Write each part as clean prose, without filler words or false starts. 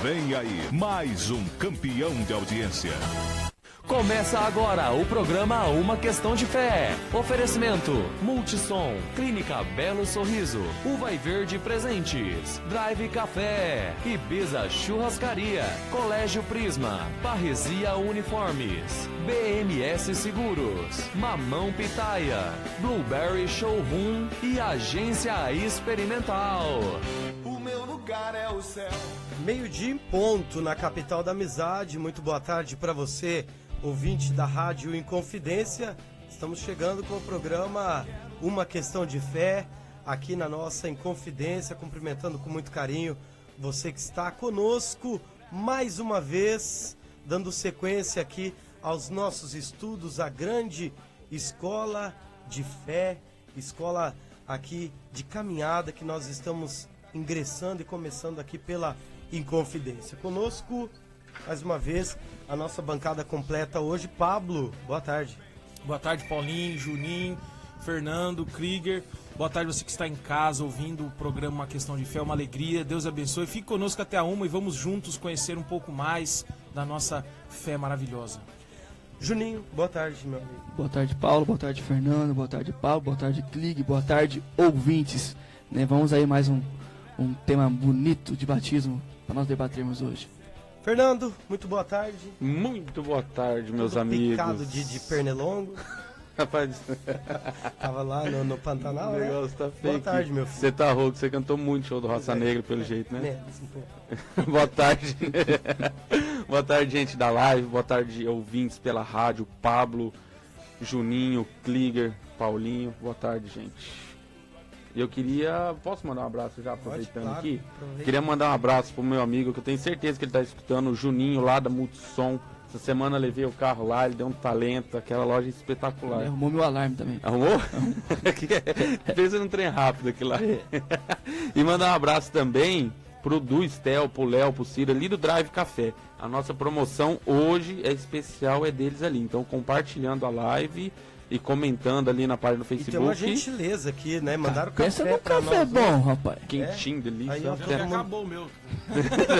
Vem aí, mais um campeão de audiência. Começa agora o programa Uma Questão de Fé. Oferecimento: Multissom, Clínica Belo Sorriso, Uva e Verde Presentes, Drive Café, Ibiza Churrascaria, Colégio Prisma, Parresia Uniformes, BMS Seguros, Mamão Pitaia, Blueberry Showroom e Agência Experimental. O meu lugar é o céu. Meio-dia em ponto na capital da amizade. Muito boa tarde para você, ouvinte da Rádio Inconfidência. Estamos chegando com o programa Uma Questão de Fé, aqui na nossa Inconfidência, cumprimentando com muito carinho você que está conosco mais uma vez, dando sequência aqui aos nossos estudos, a grande escola de fé, escola aqui de caminhada que nós estamos ingressando e começando aqui pela Inconfidência. Conosco, mais uma vez, a nossa bancada completa hoje. Pablo, boa tarde. Boa tarde, Paulinho, Juninho, Fernando, Krieger. Boa tarde você que está em casa ouvindo o programa Uma Questão de Fé, uma alegria. Deus abençoe. Fique conosco até a 1 e vamos juntos conhecer um pouco mais da nossa fé maravilhosa. Juninho, boa tarde, meu amigo. Boa tarde, Paulo. Boa tarde, Fernando. Boa tarde, Paulo. Boa tarde, Krieger. Boa tarde, ouvintes. Vamos aí mais um tema bonito de batismo para nós debatermos hoje. Fernando, muito boa tarde. Muito boa tarde, meus Todo amigos. Picado de pernilongo. Rapaz, tava lá no Pantanal, o né? negócio tá fake. Boa tarde, meu filho. Você tá rouco, você cantou muito show do Raça Negra, pelo jeito, né? Boa tarde. Boa tarde, gente da live. Boa tarde, ouvintes pela rádio. Pablo, Juninho, Krieger, Paulinho. Boa tarde, gente. Eu queria... Posso mandar um abraço já, aproveitando claro, aqui? aproveita. Queria mandar um abraço pro meu amigo, que eu tenho certeza que ele tá escutando, o Juninho, lá da Multissom. Essa semana eu levei o carro lá, ele deu um talento, aquela loja espetacular. Ele arrumou meu alarme também. Arrumou? Pensa num trem rápido aqui lá. E mandar um abraço também pro Du Estel, pro Léo, pro Ciro, ali do Drive Café. A nossa promoção hoje é especial, é deles ali. Então, compartilhando a live e comentando ali na página do E Facebook. tem uma gentileza aqui, né? Mandaram Pensa café no pra café nós. bom, rapaz. Quentinho, delícia. Aí, ó, Já todo mundo, acabou o meu.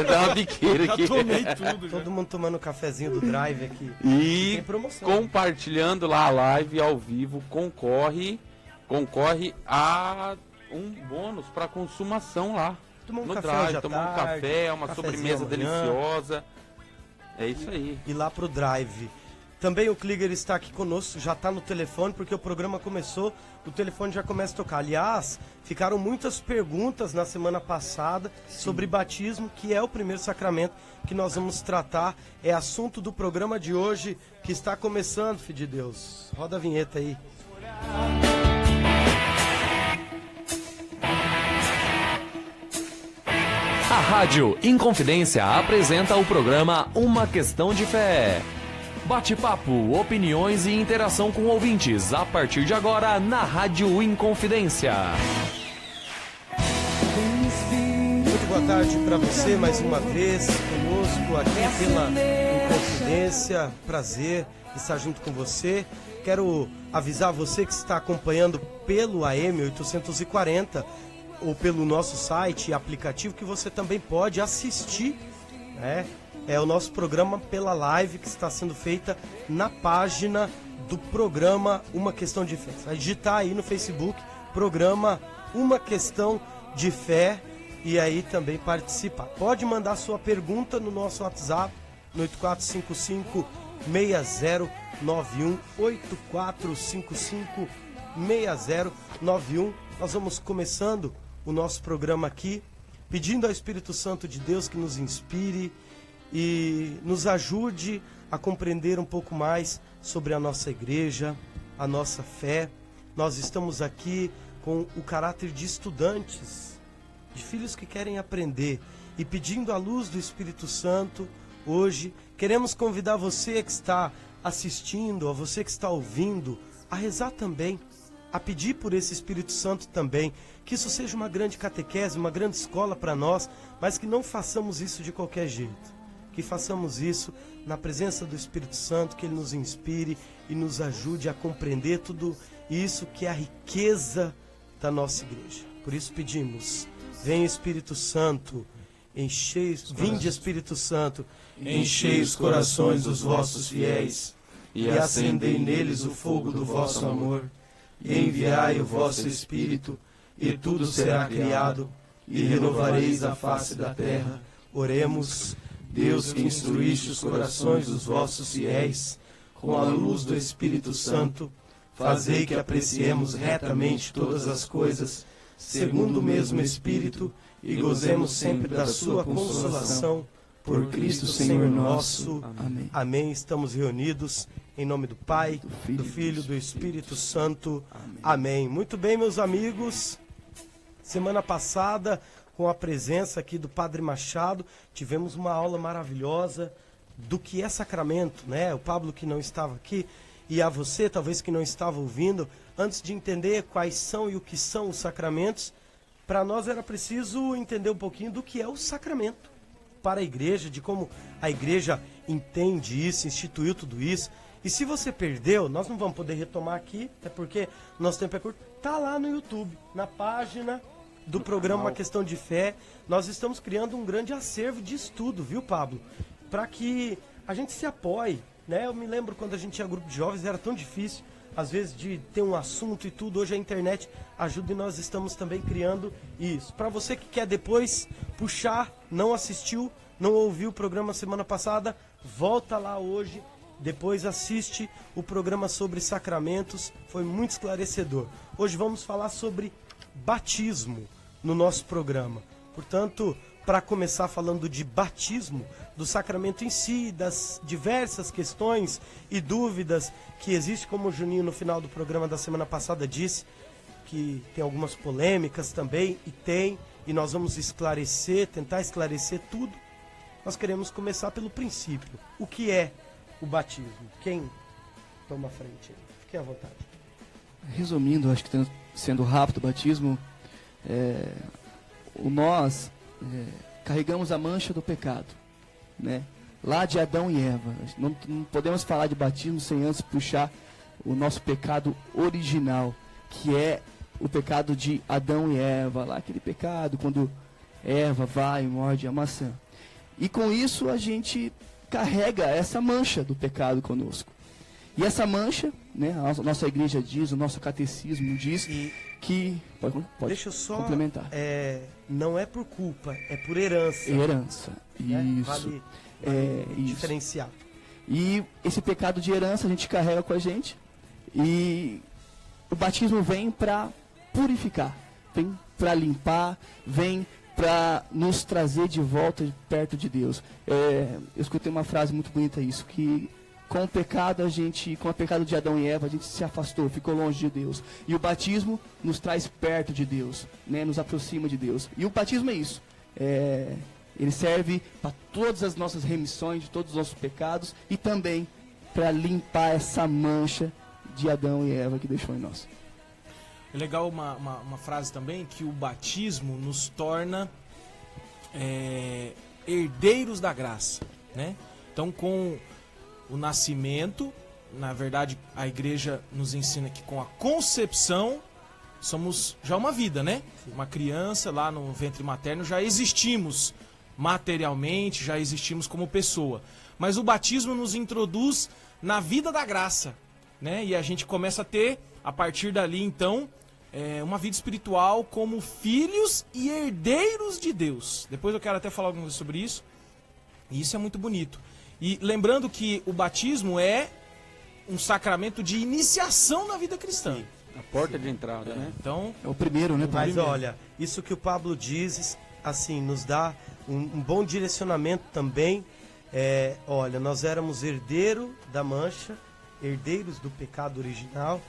Dá uma biqueira Já aqui. tomei tudo. Já. todo mundo tomando o cafezinho do Drive aqui. E Tem promoção. compartilhando lá a live ao vivo, concorre a um bônus para consumação lá. Tomar um no café Drive, hoje à tomar um tarde, café, uma cafezinho sobremesa amanhã. deliciosa. É isso aí. E lá pro Drive. Também o Krieger está aqui conosco, já está no telefone, porque o programa começou, o telefone já começa a tocar. Aliás, ficaram muitas perguntas na semana passada sobre batismo, que é o primeiro sacramento que nós vamos tratar. É assunto do programa de hoje, que está começando, filho de Deus. Roda a vinheta aí. A Rádio Inconfidência apresenta o programa Uma Questão de Fé. Bate-papo, opiniões e interação com ouvintes a partir de agora na Rádio Inconfidência. Muito boa tarde para você mais uma vez conosco aqui pela Inconfidência. Prazer estar junto com você. Quero avisar você que está acompanhando pelo AM 840 ou pelo nosso site e aplicativo que você também pode assistir, né? É o nosso programa pela live que está sendo feita na página do programa Uma Questão de Fé. Você vai digitar aí no Facebook, programa Uma Questão de Fé, e aí também participar. Pode mandar sua pergunta no nosso WhatsApp, no 8455-6091, 8455-6091. Nós vamos começando o nosso programa aqui, pedindo ao Espírito Santo de Deus que nos inspire e nos ajude a compreender um pouco mais sobre a nossa igreja, a nossa fé. Nós estamos aqui com o caráter de estudantes, de filhos que querem aprender, e pedindo a luz do Espírito Santo, hoje queremos convidar você que está assistindo, a você que está ouvindo, a rezar também, a pedir por esse Espírito Santo também, que isso seja uma grande catequese, uma grande escola para nós, mas que não façamos isso de qualquer jeito. Que façamos isso na presença do Espírito Santo, que Ele nos inspire e nos ajude a compreender tudo isso que é a riqueza da nossa igreja. Por isso pedimos, vem Espírito Santo, Vinde, Espírito Santo, Enchei os corações dos vossos fiéis, e acendei neles o fogo do vosso amor. e enviai o vosso Espírito, e tudo será criado, e renovareis a face da terra. Oremos. Deus, que instruíste os corações dos vossos fiéis, com a luz do Espírito Santo, fazei que apreciemos retamente todas as coisas, segundo o mesmo Espírito, e gozemos sempre da sua consolação, por Cristo Senhor nosso. Amém. Amém. Estamos reunidos em nome do Pai, do Filho, do Espírito Santo. Amém. Muito bem, meus amigos. Semana passada, com a presença aqui do Padre Machado, tivemos uma aula maravilhosa do que é sacramento, né? O Pablo, que não estava aqui, e a você, talvez, que não estava ouvindo, antes de entender quais são e o que são os sacramentos, para nós era preciso entender um pouquinho do que é o sacramento para a igreja, de como a igreja entende isso, instituiu tudo isso. E se você perdeu, nós não vamos poder retomar aqui, até porque nosso tempo é curto, tá lá no YouTube, na página do programa Uma Questão de Fé. Nós estamos criando um grande acervo de estudo, viu, Pablo? Para que a gente se apoie, né? Eu me lembro quando a gente tinha grupo de jovens, era tão difícil, às vezes, de ter um assunto e tudo. Hoje a internet ajuda e nós estamos também criando isso. Para você que quer depois puxar, não assistiu, não ouviu o programa semana passada, volta lá hoje, depois assiste o programa sobre sacramentos, foi muito esclarecedor. Hoje vamos falar sobre batismo no nosso programa. Portanto, para começar falando de batismo, do sacramento em si, das diversas questões e dúvidas que existem, como o Juninho no final do programa da semana passada disse, que tem algumas polêmicas também, e nós vamos esclarecer, tentar esclarecer tudo. Nós queremos começar pelo princípio. O que é o batismo? Quem toma a frente? Fique à vontade. Resumindo, acho que sendo rápido, o batismo, nós carregamos a mancha do pecado, né? Lá de Adão e Eva. Não podemos falar de batismo sem antes puxar o nosso pecado original, que é o pecado de Adão e Eva, lá aquele pecado quando Eva vai e morde a maçã. E com isso a gente carrega essa mancha do pecado conosco. E essa mancha, né, a nossa igreja diz, o nosso catecismo diz que... Pode deixa eu só complementar. Não é por culpa, é por herança. Herança, né? isso. Vale isso. diferenciar. E esse pecado de herança a gente carrega com a gente. E o batismo vem para purificar, vem para limpar, vem para nos trazer de volta perto de Deus. Eu escutei uma frase muito bonita isso, que com o pecado com o pecado de Adão e Eva, a gente se afastou, ficou longe de Deus. E o batismo nos traz perto de Deus, né? Nos aproxima de Deus. E o batismo é isso. Ele serve para todas as nossas remissões, de todos os nossos pecados, e também para limpar essa mancha de Adão e Eva que deixou em nós. É legal uma frase também, que o batismo nos torna herdeiros da graça, né? Então, com o nascimento, na verdade, a igreja nos ensina que com a concepção somos já uma vida, né? Uma criança lá no ventre materno, já existimos materialmente, já existimos como pessoa. Mas o batismo nos introduz na vida da graça, né? E a gente começa a ter, a partir dali, então, uma vida espiritual como filhos e herdeiros de Deus. Depois eu quero até falar alguma coisa sobre isso. E isso é muito bonito. E lembrando que o batismo é um sacramento de iniciação na vida cristã. Sim, a porta de entrada, né? Então, É o primeiro, né? Mas olha, isso que o Pablo diz, assim, nos dá um bom direcionamento também. Olha, nós éramos herdeiros da mancha, herdeiros do pecado original,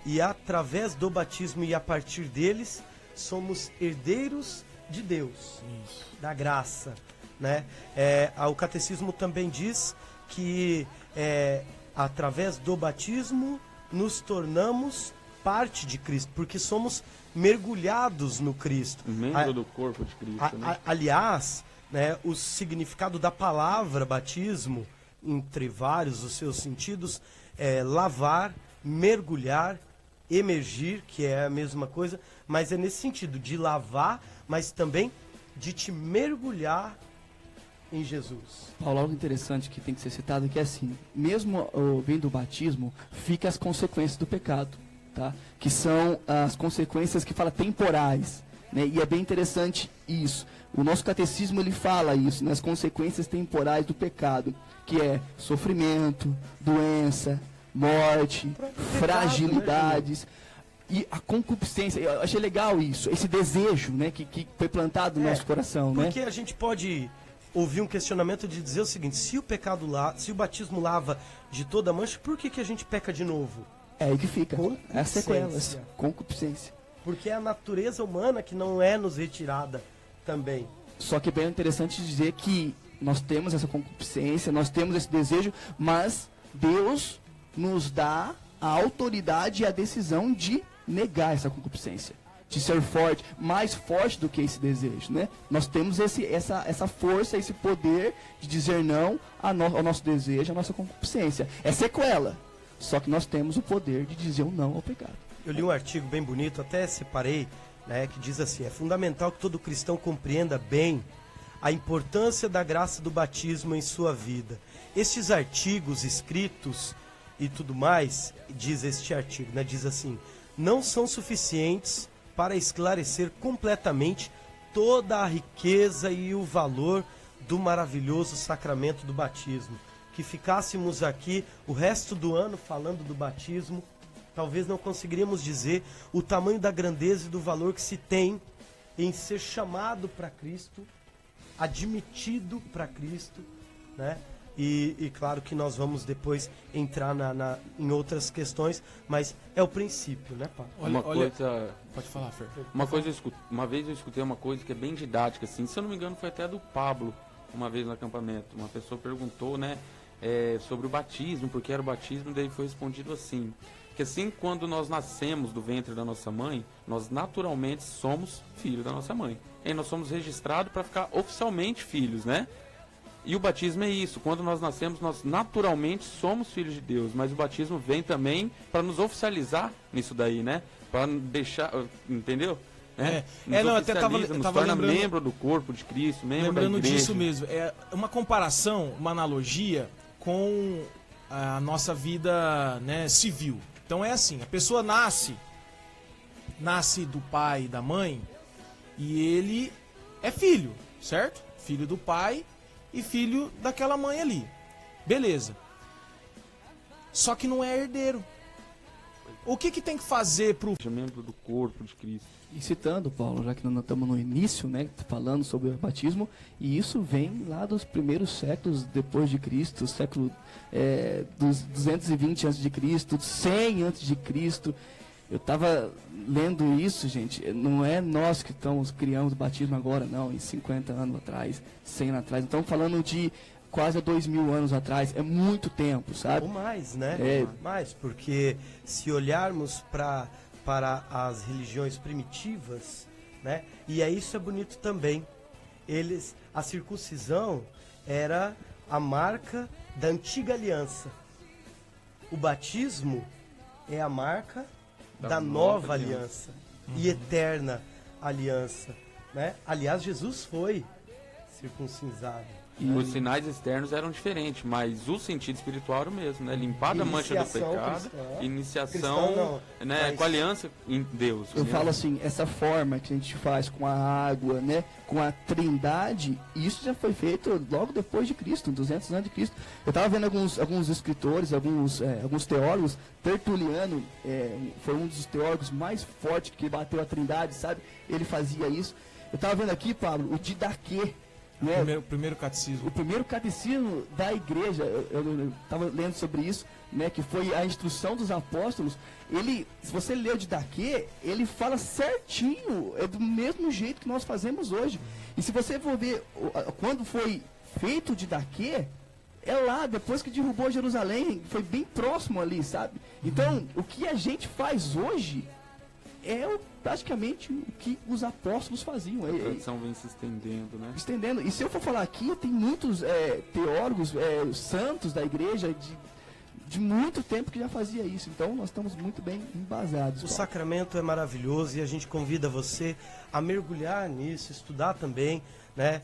e através do batismo e a partir deles, somos herdeiros de Deus, da graça, né? O catecismo também diz que através do batismo nos tornamos parte de Cristo, porque somos mergulhados no Cristo. Membro do corpo de Cristo, né? Aliás, né, o significado da palavra batismo, entre vários os seus sentidos, é lavar, mergulhar, emergir, que é a mesma coisa, mas é nesse sentido de lavar, mas também de te mergulhar em Jesus. Paulo, algo interessante que tem que ser citado que é assim, mesmo vindo do batismo, fica as consequências do pecado, tá? Que são as consequências que fala temporais, né? E é bem interessante isso. O nosso catecismo ele fala isso, né? As consequências temporais do pecado, que é sofrimento, doença, morte, fragilidades. E a concupiscência, eu achei legal isso, esse desejo, né, que foi plantado no nosso coração, porque né? a gente pode ouvir um questionamento de dizer o seguinte: se o batismo lava de toda mancha, por que a gente peca de novo? É aí que fica, é as sequelas, concupiscência. Porque é a natureza humana que não é nos retirada também. Só que é bem interessante dizer que nós temos essa concupiscência, nós temos esse desejo, mas Deus nos dá a autoridade e a decisão de negar essa concupiscência, de ser forte, mais forte do que esse desejo, né? Nós temos essa força, esse poder de dizer não ao nosso desejo, à nossa concupiscência. É sequela, só que nós temos o poder de dizer um não ao pecado. Eu li um artigo bem bonito, até separei, né, que diz assim: é fundamental que todo cristão compreenda bem a importância da graça do batismo em sua vida. Estes artigos escritos e tudo mais, diz este artigo, né, diz assim: não são suficientes para esclarecer completamente toda a riqueza e o valor do maravilhoso sacramento do batismo. Que ficássemos aqui o resto do ano falando do batismo, talvez não conseguiríamos dizer o tamanho da grandeza e do valor que se tem em ser chamado para Cristo, admitido para Cristo, né? E claro que nós vamos depois entrar em outras questões, mas é o princípio, né, Paulo? Pode falar, Fer. Uma vez eu escutei uma coisa que é bem didática, assim, se eu não me engano foi até do Pablo, uma vez no acampamento. Uma pessoa perguntou, né, sobre o batismo, porque era o batismo, daí foi respondido assim, que assim, quando nós nascemos do ventre da nossa mãe, nós naturalmente somos filhos da nossa mãe. E nós somos registrados para ficar oficialmente filhos, né? E o batismo é isso, quando nós nascemos, nós naturalmente somos filhos de Deus, mas o batismo vem também para nos oficializar nisso daí, né? Para deixar, entendeu? Não, até tava torna membro do corpo de Cristo, membro da igreja. Lembrando disso mesmo, é uma comparação, uma analogia com a nossa vida, né, civil. Então é assim, a pessoa nasce do pai e da mãe, e ele é filho, certo? Filho do pai e filho daquela mãe ali. Beleza. Só que não é herdeiro. O que tem que fazer pro membro do corpo de Cristo? E citando, Paulo, já que nós estamos no início, né, falando sobre o batismo, e isso vem lá dos primeiros séculos depois de Cristo, século dos 220 a.C., 100 a.C. Eu estava lendo isso, gente, não é nós que criamos o batismo agora, não, em 50 anos atrás, 100 anos atrás, estamos falando de quase 2000 anos atrás, é muito tempo, sabe? Ou mais, né? Mais, porque se olharmos para as religiões primitivas, né? E isso é bonito também. A circuncisão era a marca da antiga aliança. O batismo é a marca da nova aliança e eterna aliança, né? Aliás, Jesus foi circuncisado. Os sinais externos eram diferentes, mas o sentido espiritual era o mesmo, né? Limpar a mancha do pecado, iniciação, né? Com a aliança em Deus. Eu falo assim, essa forma que a gente faz com a água, né? Com a trindade, isso já foi feito logo depois de Cristo, 200 anos de Cristo. Eu estava vendo alguns escritores, alguns teólogos. Tertuliano foi um dos teólogos mais fortes que bateu a trindade, sabe? Ele fazia isso. Eu estava vendo aqui, Pablo, o Didaquê. O primeiro catecismo. O primeiro catecismo da igreja, eu estava lendo sobre isso, né, que foi a instrução dos apóstolos. Se você ler o Didaquê, ele fala certinho, é do mesmo jeito que nós fazemos hoje. E se você for ver quando foi feito o Didaquê, é lá, depois que derrubou Jerusalém, foi bem próximo ali, sabe? Então, o que a gente faz hoje é praticamente o que os apóstolos faziam. A tradição vem se estendendo, né? Estendendo. E se eu for falar aqui, tem muitos teólogos, santos da igreja, de muito tempo que já fazia isso. Então nós estamos muito bem embasados. O Paulo. sacramento é maravilhoso e a gente convida você a mergulhar nisso, estudar também, né?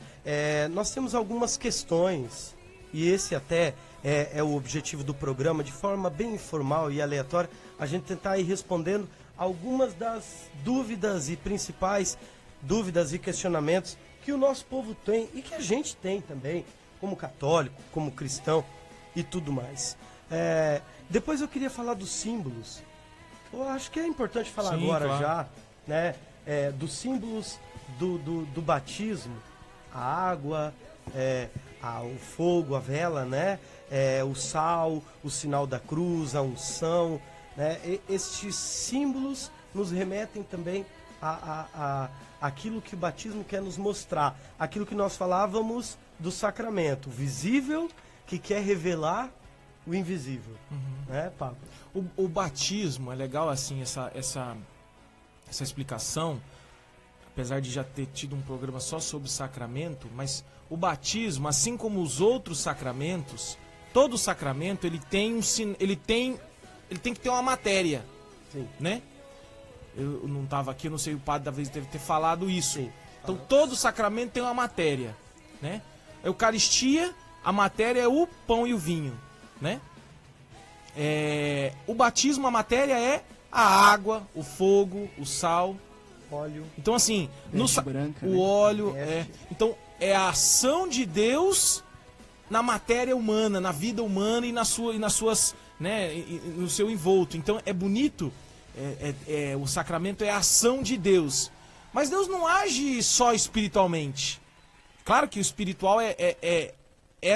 Nós temos algumas questões e esse até é o objetivo do programa, de forma bem informal e aleatória, a gente tentar ir respondendo algumas das dúvidas e principais dúvidas e questionamentos que o nosso povo tem e que a gente tem também, como católico, como cristão e tudo mais. Depois eu queria falar dos símbolos. Eu acho que é importante falar Sim, agora claro. já, né? Dos símbolos do batismo, a água, o fogo, a vela, né? O sal, o sinal da cruz, a unção, né? Estes símbolos nos remetem também aquilo que o batismo quer nos mostrar, aquilo que nós falávamos do sacramento, visível que quer revelar o invisível, né, Pablo? O batismo, é legal assim essa explicação, apesar de já ter tido um programa só sobre sacramento, mas o batismo, assim como os outros sacramentos, todo sacramento ele tem que ter uma matéria, Sim. né? Eu não estava aqui, eu não sei, o padre talvez deve ter falado isso. Sim. Então todo sacramento tem uma matéria, né? A Eucaristia, a matéria é o pão e o vinho, né? O batismo, a matéria é a água, o fogo, o sal. Óleo. Então assim, Veste branca, o né? óleo, Veste. então é a ação de Deus na matéria humana, na vida humana e nas suas, né, no seu envolto. Então é bonito, o sacramento é a ação de Deus. Mas Deus não age só espiritualmente. Claro que o espiritual é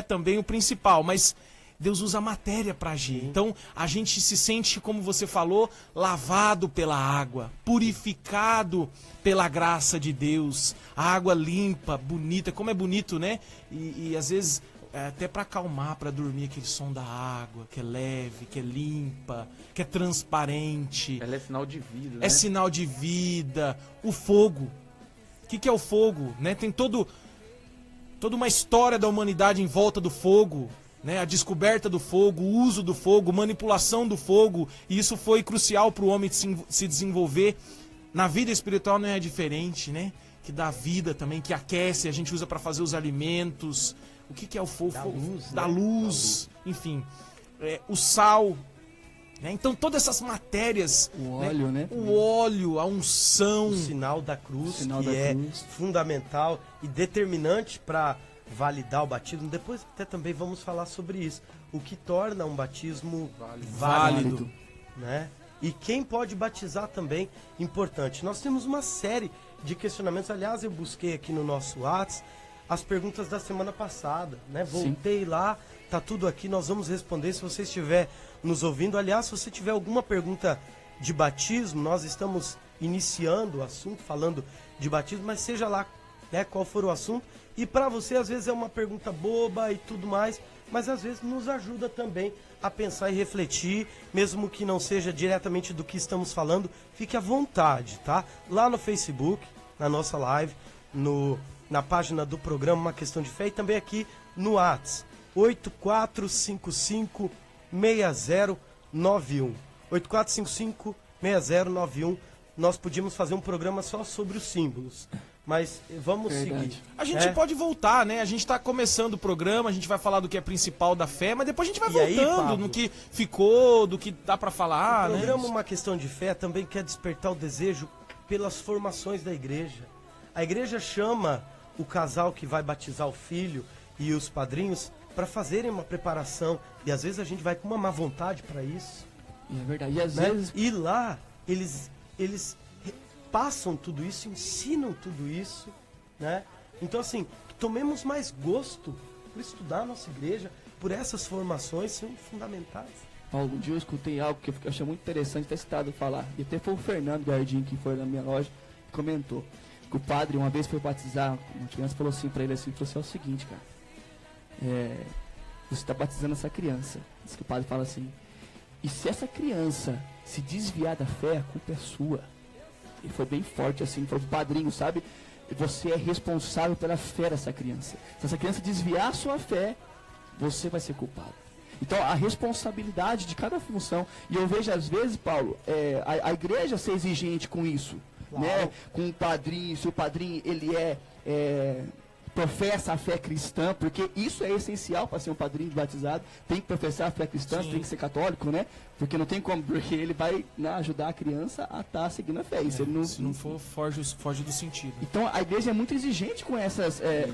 também o principal, mas Deus usa a matéria para agir. Então a gente se sente, como você falou, lavado pela água, purificado pela graça de Deus. A água limpa, bonita, como é bonito, né? E às vezes até para acalmar, para dormir, aquele som da água, que é leve, que é limpa, que é transparente. Ela é sinal de vida, né? É sinal de vida. O fogo. O que é o fogo? Né? Tem toda uma história da humanidade em volta do fogo. Né? A descoberta do fogo, o uso do fogo, manipulação do fogo. E isso foi crucial para o homem se desenvolver. Na vida espiritual não é diferente, né? Que dá vida também, que aquece, a gente usa para fazer os alimentos. O que é o fogo? Da luz, enfim. O sal. Né? Então todas essas matérias. O óleo, né? O óleo, a unção. O sinal da cruz, O sinal que da é cruz. fundamental e determinante para validar o batismo. Depois até também vamos falar sobre isso. O que torna um batismo válido, né? E quem pode batizar também, importante. Nós temos uma série de questionamentos. Aliás, eu busquei aqui no nosso WhatsApp as perguntas da semana passada, né? Voltei lá, tá tudo aqui, nós vamos responder se você estiver nos ouvindo. Aliás, se você tiver alguma pergunta de batismo, nós estamos iniciando o assunto, falando de batismo, mas seja lá, né, qual for o assunto. E para você, às vezes é uma pergunta boba e tudo mais, mas às vezes nos ajuda também a pensar e refletir, mesmo que não seja diretamente do que estamos falando, fique à vontade, tá? Lá no Facebook, na nossa live, na página do programa Uma Questão de Fé e também aqui no WhatsApp, 8455-6091. 8455-6091. Nós podíamos fazer um programa só sobre os símbolos, mas vamos seguir. A gente pode voltar, né? A gente tá começando o programa, a gente vai falar do que é principal da fé, mas depois a gente vai E aí, voltando Pablo? no que ficou, do que dá pra falar, O né? programa Uma Questão de Fé também quer despertar o desejo pelas formações da igreja. A igreja chama o casal que vai batizar o filho e os padrinhos para fazerem uma preparação. E às vezes a gente vai com uma má vontade para isso. É verdade. E às Né? vezes E lá eles passam tudo isso, ensinam tudo isso, né? Então assim, tomemos mais gosto por estudar a nossa igreja, por essas formações, são fundamentais. Paulo, um dia eu escutei algo que eu achei muito interessante ter citado falar. E até foi o Fernando Gardim, que foi na minha loja, que comentou. Que o padre uma vez foi batizar uma criança, falou assim pra ele assim, falou assim, é o seguinte, cara. Você está batizando essa criança. Diz que o padre fala assim, e se essa criança se desviar da fé, a culpa é sua. Ele foi bem forte assim, foi o padrinho, sabe? Você é responsável pela fé dessa criança. Se essa criança desviar a sua fé, você vai ser culpado. Então, a responsabilidade de cada função. E eu vejo, às vezes, Paulo, a igreja ser exigente com isso. Claro. Né? Com o padrinho, se o padrinho ele professa a fé cristã, porque isso é essencial para ser um padrinho de batizado, tem que professar a fé cristã, tem que ser católico, né? Porque não tem como, porque ele vai, né, ajudar a criança a estar seguindo a fé. E se ele não, se não for, foge do sentido. Então a igreja é muito exigente com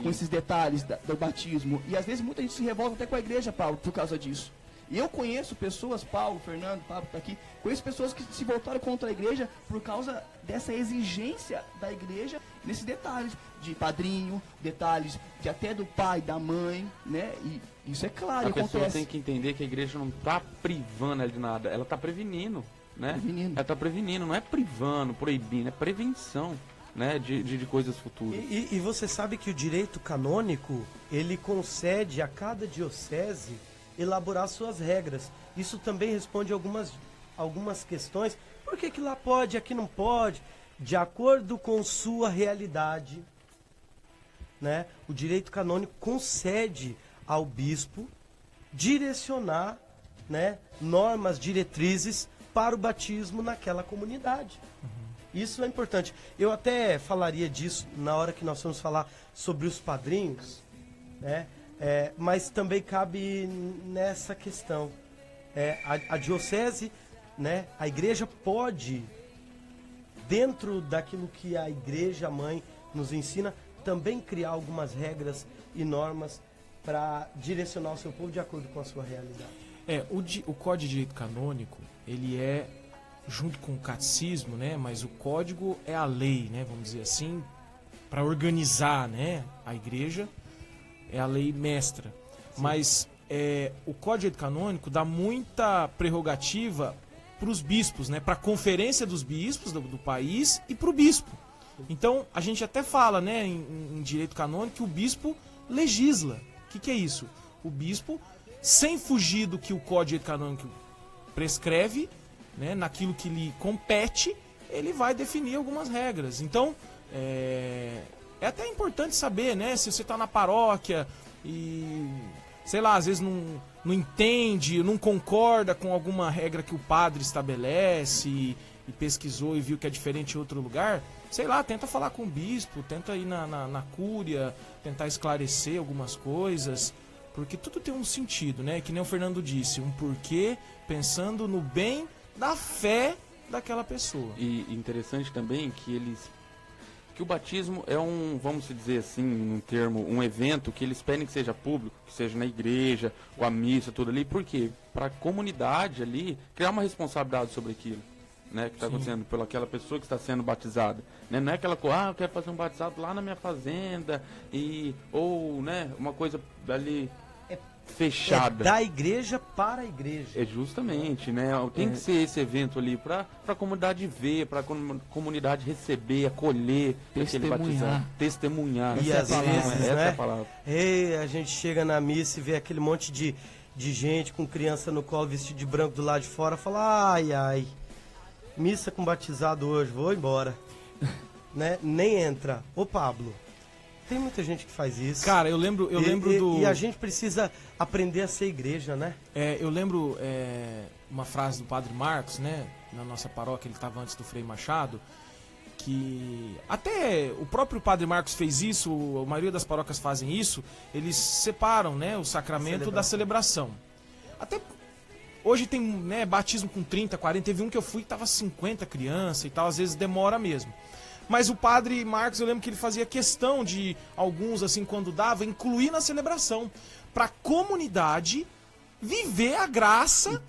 com esses detalhes do batismo. E às vezes muita gente se revolta até com a igreja, Paulo, por causa disso. E eu conheço pessoas, Paulo, Fernando, Pablo está aqui, conheço pessoas que se voltaram contra a igreja por causa dessa exigência da igreja nesses detalhes de padrinho, detalhes de até do pai, da mãe, né? E isso é claro, a pessoa acontece. tem que entender que a igreja não está privando ela de nada, ela está prevenindo, né? Ela está prevenindo, não é privando, proibindo, é prevenção, né? De coisas futuras. E você sabe que o direito canônico, ele concede a cada diocese elaborar suas regras. Isso também responde algumas questões. Por que lá pode, aqui não pode? De acordo com sua realidade, né? O direito canônico concede ao bispo direcionar, né, normas, diretrizes para o batismo naquela comunidade. Isso é importante. Eu até falaria disso na hora que nós vamos falar sobre os padrinhos, né? Mas também cabe nessa questão. A diocese, né, a igreja pode, dentro daquilo que a igreja mãe nos ensina, também criar algumas regras e normas para direcionar o seu povo de acordo com a sua realidade. O Código de Direito Canônico, ele é junto com o catecismo, né, mas o código é a lei, né, vamos dizer assim, para organizar, né, a igreja. É a lei mestra. Sim. Mas o Código de Direito Canônico dá muita prerrogativa para os bispos, né? Para a conferência dos bispos do país e para o bispo. Então, a gente até fala, né, em direito canônico que o bispo legisla. O que é isso? O bispo, sem fugir do que o Código de Direito Canônico prescreve, né, naquilo que lhe compete, ele vai definir algumas regras. Então, é até importante saber, né, se você está na paróquia e, sei lá, às vezes não entende, não concorda com alguma regra que o padre estabelece e pesquisou e viu que é diferente em outro lugar, sei lá, tenta falar com o bispo, tenta ir na cúria, tentar esclarecer algumas coisas, porque tudo tem um sentido, né, que nem o Fernando disse, um porquê pensando no bem da fé daquela pessoa. E interessante também que o batismo é vamos dizer assim, um termo, um evento que eles pedem que seja público, que seja na igreja, ou a missa, tudo ali. Por quê? Para a comunidade ali criar uma responsabilidade sobre aquilo, né, que está acontecendo pela aquela pessoa que está sendo batizada. Né? Não é aquela coisa, eu quero fazer um batizado lá na minha fazenda, ou, né, uma coisa ali fechada. Da igreja para a igreja. É justamente, né? Tem que ser esse evento ali para a comunidade ver, para a comunidade receber, acolher, testemunhar. E às vezes, essa né? É a palavra. A gente chega na missa e vê aquele monte de gente com criança no colo vestido de branco do lado de fora, fala, ai, missa com batizado hoje, vou embora. Né? Nem entra. Ô Pablo, tem muita gente que faz isso. Cara, eu lembro do... E a gente precisa aprender a ser igreja, né? Eu lembro uma frase do Padre Marcos, né? Na nossa paróquia, ele estava antes do Frei Machado, que até o próprio Padre Marcos fez isso, a maioria das paróquias fazem isso, eles separam, né, o sacramento da celebração. Até hoje tem, né, batismo com 30, 40, teve um que eu fui que tava 50 crianças e tal, às vezes demora mesmo. Mas o Padre Marcos, eu lembro que ele fazia questão de, alguns assim, quando dava, incluir na celebração, para a comunidade viver a graça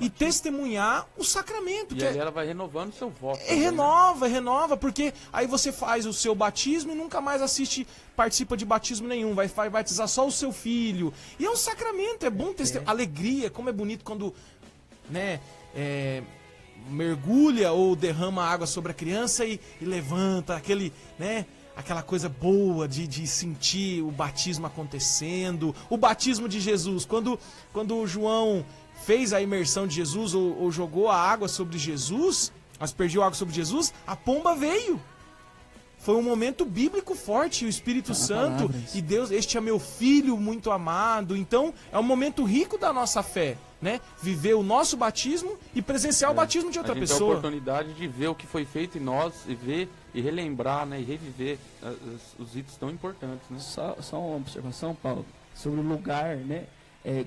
e testemunhar o sacramento. E aí ela vai renovando o seu voto. Renova, porque aí você faz o seu batismo e nunca mais participa de batismo nenhum, vai batizar só o seu filho. E é um sacramento, é bom testemunhar. Alegria, como é bonito quando, né, mergulha ou derrama água sobre a criança e levanta aquele, né, aquela coisa boa de sentir o batismo acontecendo. O batismo de Jesus, quando o João fez a imersão de Jesus ou jogou a água sobre Jesus, aspergiu a água sobre Jesus, a pomba veio. foi um momento bíblico forte, o Espírito Santo palavras. e Deus, este é meu filho muito amado. Então, é um momento rico da nossa fé, né? Viver o nosso batismo e presenciar o batismo de outra a gente pessoa. tem a oportunidade de ver o que foi feito em nós e ver e relembrar, né? E reviver os ritos tão importantes, né? Só uma observação, Paulo, sobre o lugar, né?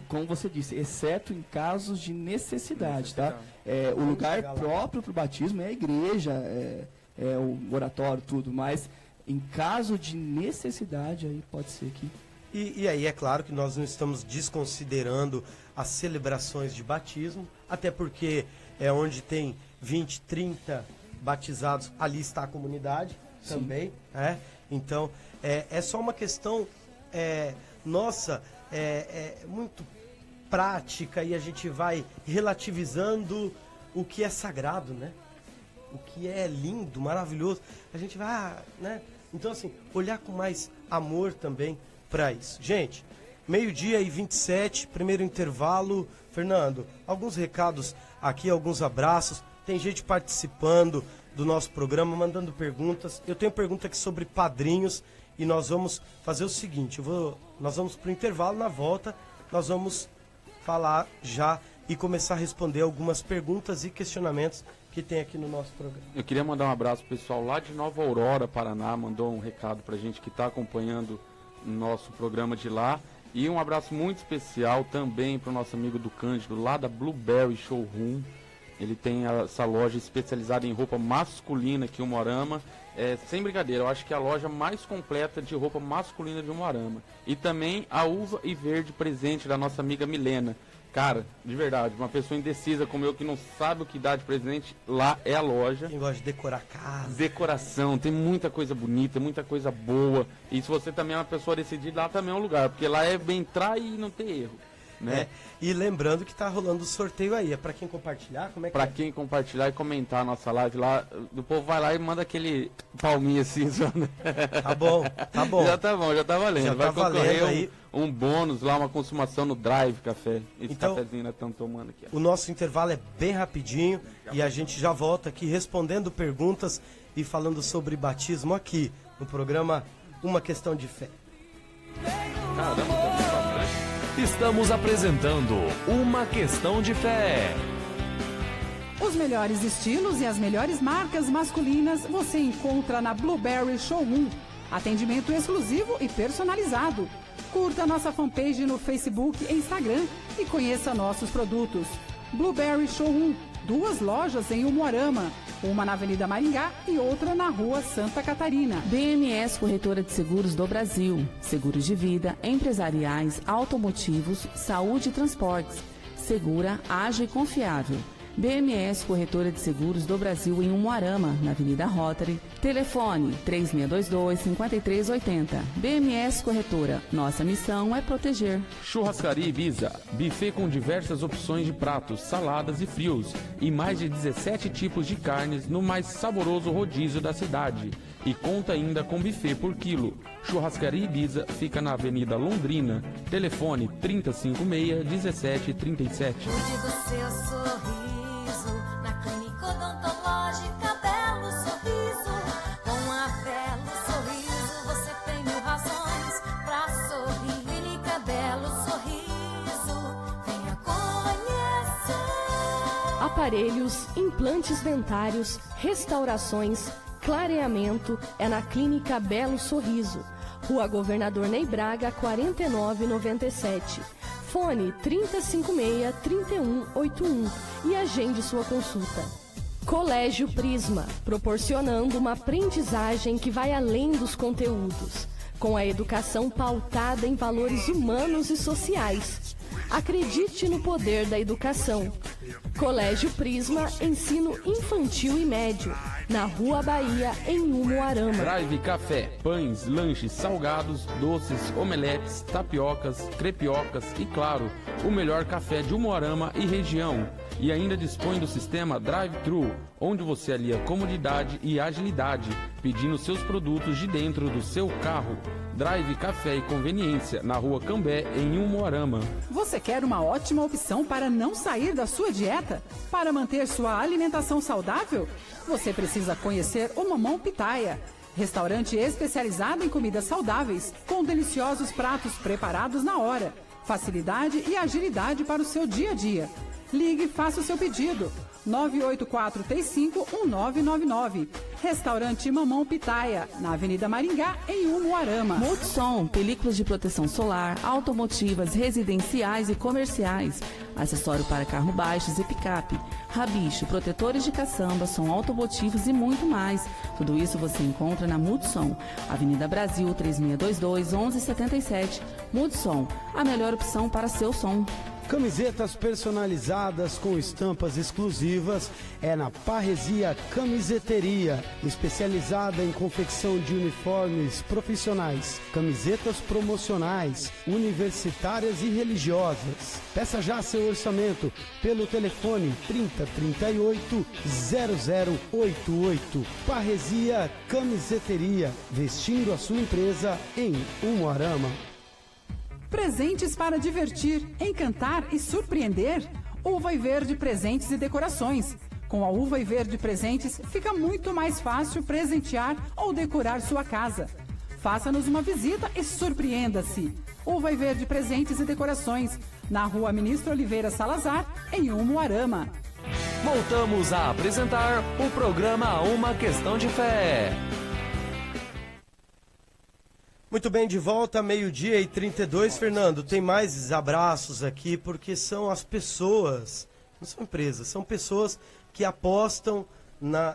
Como você disse, exceto em casos de necessidade, tá? O lugar próprio para o batismo é a igreja, é o oratório, tudo, mas em caso de necessidade, aí pode ser que... E aí é claro que nós não estamos desconsiderando as celebrações de batismo, até porque é onde tem 20, 30 batizados, ali está a comunidade também, né? Então, é só uma questão nossa, muito prática, e a gente vai relativizando o que é sagrado, né? O que é lindo, maravilhoso, a gente vai, né? Então, assim, olhar com mais amor também para isso. Gente, 12h27, primeiro intervalo. Fernando, alguns recados aqui, alguns abraços. Tem gente participando do nosso programa, mandando perguntas. Eu tenho pergunta aqui sobre padrinhos e nós vamos fazer o seguinte, nós vamos para o intervalo, na volta nós vamos falar já e começar a responder algumas perguntas e questionamentos que tem aqui no nosso programa. Eu queria mandar um abraço pro pessoal lá de Nova Aurora, Paraná, mandou um recado pra gente que está acompanhando o nosso programa de lá. E um abraço muito especial também pro nosso amigo do Cândido, lá da Blueberry Showroom. Ele tem essa loja especializada em roupa masculina aqui em Umuarama. Sem brincadeira, eu acho que é a loja mais completa de roupa masculina de Umuarama. E também a uva e verde presente da nossa amiga Milena. Cara, de verdade, uma pessoa indecisa como eu que não sabe o que dá de presente, lá é a loja. Quem gosta de decorar casa. Decoração, tem muita coisa bonita, muita coisa boa. E se você também é uma pessoa decidida, lá também é um lugar, porque lá é bem entrar e não ter erro, né? E lembrando que tá rolando o sorteio aí, é pra quem compartilhar? Como é que Pra quem compartilhar e comentar a nossa live lá, o povo vai lá e manda aquele palminho assim. Tá bom, tá bom. Já tá bom, já tá valendo. Já vai tá concorrer valendo aí. um bônus lá, uma consumação no Drive Café. Esse Então, cafezinho nós estamos tomando aqui. Ó. O nosso intervalo é bem rapidinho e a gente já volta aqui respondendo perguntas e falando sobre batismo aqui no programa Uma Questão de Fé. Caramba, tá muito bastante. Estamos apresentando Uma Questão de Fé. Os melhores estilos e as melhores marcas masculinas você encontra na Blueberry Showroom. Atendimento exclusivo e personalizado. Curta nossa fanpage no Facebook e Instagram e conheça nossos produtos. Blueberry Showroom, 2 lojas em Umuarama, uma na Avenida Maringá e outra na Rua Santa Catarina. BMS Corretora de Seguros do Brasil. Seguros de vida, empresariais, automotivos, saúde e transportes. Segura, ágil e confiável. BMS Corretora de Seguros do Brasil em Umuarama, na Avenida Rotary. Telefone 3622-5380. BMS Corretora. Nossa missão é proteger. Churrascaria Ibiza, buffet com diversas opções de pratos, saladas e frios e mais de 17 tipos de carnes no mais saboroso rodízio da cidade. E conta ainda com buffet por quilo. Churrascaria Ibiza fica na Avenida Londrina. Telefone 3056-1737. Cuide do seu sorriso na Clínica Odontológica Belo Sorriso. Com a Belo Sorriso você tem 1000 razões pra sorrir. Clínica Belo Sorriso, venha conhecer. Aparelhos, implantes dentários, restaurações, clareamento é na Clínica Belo Sorriso. Rua Governador Ney Braga, 4997. Fone 3056-3181 e agende sua consulta. Colégio Prisma, proporcionando uma aprendizagem que vai além dos conteúdos, com a educação pautada em valores humanos e sociais. Acredite no poder da educação. Colégio Prisma, ensino infantil e médio, na Rua Bahia, em Umuarama. Drive Café, pães, lanches, salgados, doces, omeletes, tapiocas, crepiocas e, claro, o melhor café de Umuarama e região. E ainda dispõe do sistema Drive-Thru, onde você alia comodidade e agilidade, pedindo seus produtos de dentro do seu carro. Drive Café e Conveniência, na Rua Cambé, em Umuarama. Você quer uma ótima opção para não sair da sua dieta? Para manter sua alimentação saudável? Você precisa conhecer o Mamão Pitaia. Restaurante especializado em comidas saudáveis, com deliciosos pratos preparados na hora. Facilidade e agilidade para o seu dia a dia. Ligue e faça o seu pedido. 984351999. Restaurante Mamão Pitaia, na Avenida Maringá, em Umuarama. Multissom, películas de proteção solar, automotivas, residenciais e comerciais. Acessório para carro baixos e picape. Rabicho, protetores de caçamba, som automotivos e muito mais. Tudo isso você encontra na Multissom, Avenida Brasil 3622-1177. Multissom, a melhor opção para seu som. Camisetas personalizadas com estampas exclusivas é na Parresia Camiseteria, especializada em confecção de uniformes profissionais, camisetas promocionais, universitárias e religiosas. Peça já seu orçamento pelo telefone 3038-0088. Parresia Camiseteria, vestindo a sua empresa em Umuarama. Presentes para divertir, encantar e surpreender? Uva e Verde Presentes e Decorações. Com a Uva e Verde Presentes, fica muito mais fácil presentear ou decorar sua casa. Faça-nos uma visita e surpreenda-se. Uva e Verde Presentes e Decorações, na Rua Ministro Oliveira Salazar, em Umuarama. Voltamos a apresentar o programa Uma Questão de Fé. Muito bem, de volta, 12h32. Fernando, tem mais abraços aqui, porque são as pessoas, não são empresas, são pessoas que apostam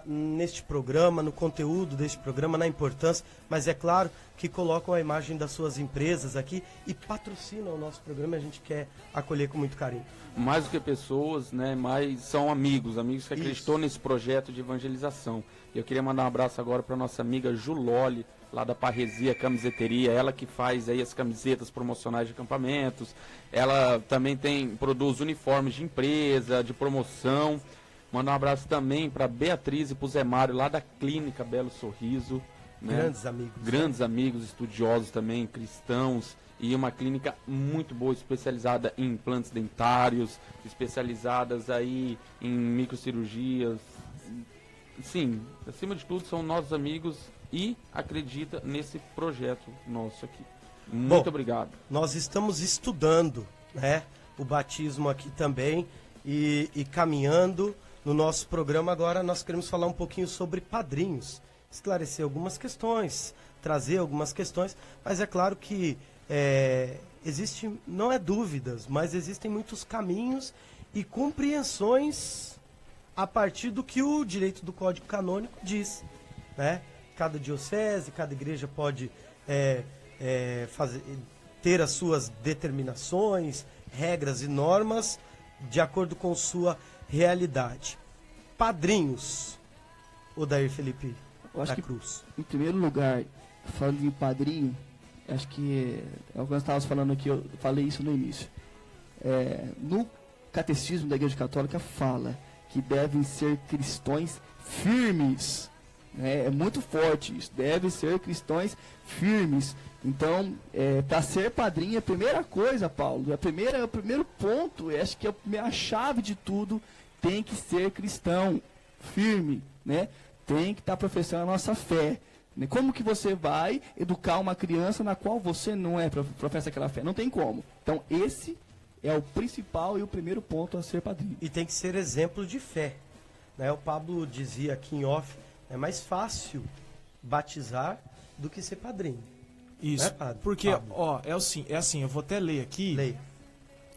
neste programa, no conteúdo deste programa, na importância, mas é claro que colocam a imagem das suas empresas aqui e patrocinam o nosso programa, a gente quer acolher com muito carinho. Mais do que pessoas, né, mas são amigos que acreditou nesse projeto de evangelização. E eu queria mandar um abraço agora para nossa amiga Juloli, lá da Parresia Camiseteria, ela que faz aí as camisetas promocionais de acampamentos, ela também produz uniformes de empresa, de promoção. Mandar um abraço também para Beatriz e para o Zé Mário, lá da Clínica Belo Sorriso. Né? Grandes amigos. Grandes amigos, estudiosos também, cristãos, e uma clínica muito boa, especializada em implantes dentários, especializadas aí em microcirurgias. Sim, acima de tudo são nossos amigos e acredita nesse projeto nosso aqui. Muito obrigado. Nós estamos estudando, né, o batismo aqui também e caminhando no nosso programa. Agora nós queremos falar um pouquinho sobre padrinhos, esclarecer algumas questões, trazer algumas questões, mas é claro que existe, não é dúvidas, mas existem muitos caminhos e compreensões a partir do que o direito do Código Canônico diz, né? Cada diocese, cada igreja pode ter as suas determinações, regras e normas de acordo com sua realidade. Padrinhos, Odair Felipe da Cruz. Em primeiro lugar, falando de padrinho, acho que é o que nós estávamos falando aqui, eu falei isso no início. No Catecismo da Igreja Católica fala que devem ser cristãos firmes. É muito forte isso, devem ser cristãos firmes. Então, para ser padrinho, a primeira coisa, Paulo, o primeiro ponto, acho que a chave de tudo, tem que ser cristão, firme, né? Tem que estar professando a nossa fé. Né? Como que você vai educar uma criança na qual você não professa aquela fé? Não tem como. Então, esse é o principal e o primeiro ponto a ser padrinho. E tem que ser exemplo de fé. Né? O Pablo dizia aqui em off, é mais fácil batizar do que ser padrinho. Isso, né, padre? porque, ó, é assim, eu vou até ler aqui. Leia.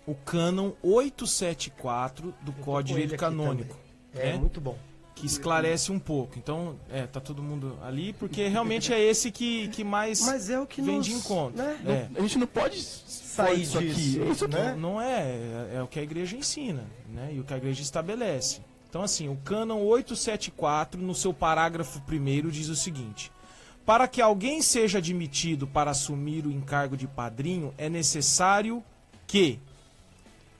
O cânon 874 do Código de Direito Canônico. É muito bom. Que esclarece um pouco. Então, tá todo mundo ali, porque realmente é esse que mais Mas é o que vem nos, de encontro. Né? A gente não pode sair disso aqui. É isso, né? Não é o que a igreja ensina, né? E o que a igreja estabelece. Então, assim, o cânon 874, no seu parágrafo 1º, diz o seguinte: para que alguém seja admitido para assumir o encargo de padrinho, é necessário que...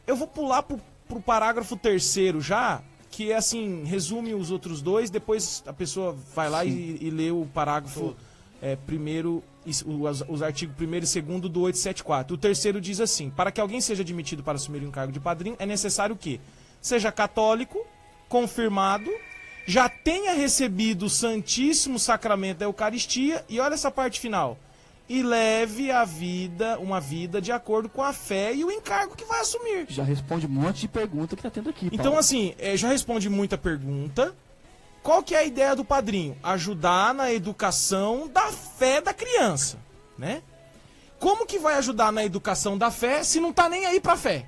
Eu vou pular pro parágrafo 3º já, que é assim, resume os outros dois, depois a pessoa vai lá e lê o parágrafo primeiro, os artigos 1º e 2º do 874. O 3º diz assim: para que alguém seja admitido para assumir o encargo de padrinho, é necessário que seja católico, confirmado já tenha recebido o Santíssimo Sacramento da Eucaristia, e olha essa parte final, e leve uma vida de acordo com a fé e o encargo que vai assumir. Já responde um monte de pergunta que tá tendo aqui, Paulo. Então, assim, já responde muita pergunta. Qual que é a ideia do padrinho? Ajudar na educação da fé da criança, né? Como que vai ajudar na educação da fé se não tá nem aí pra fé?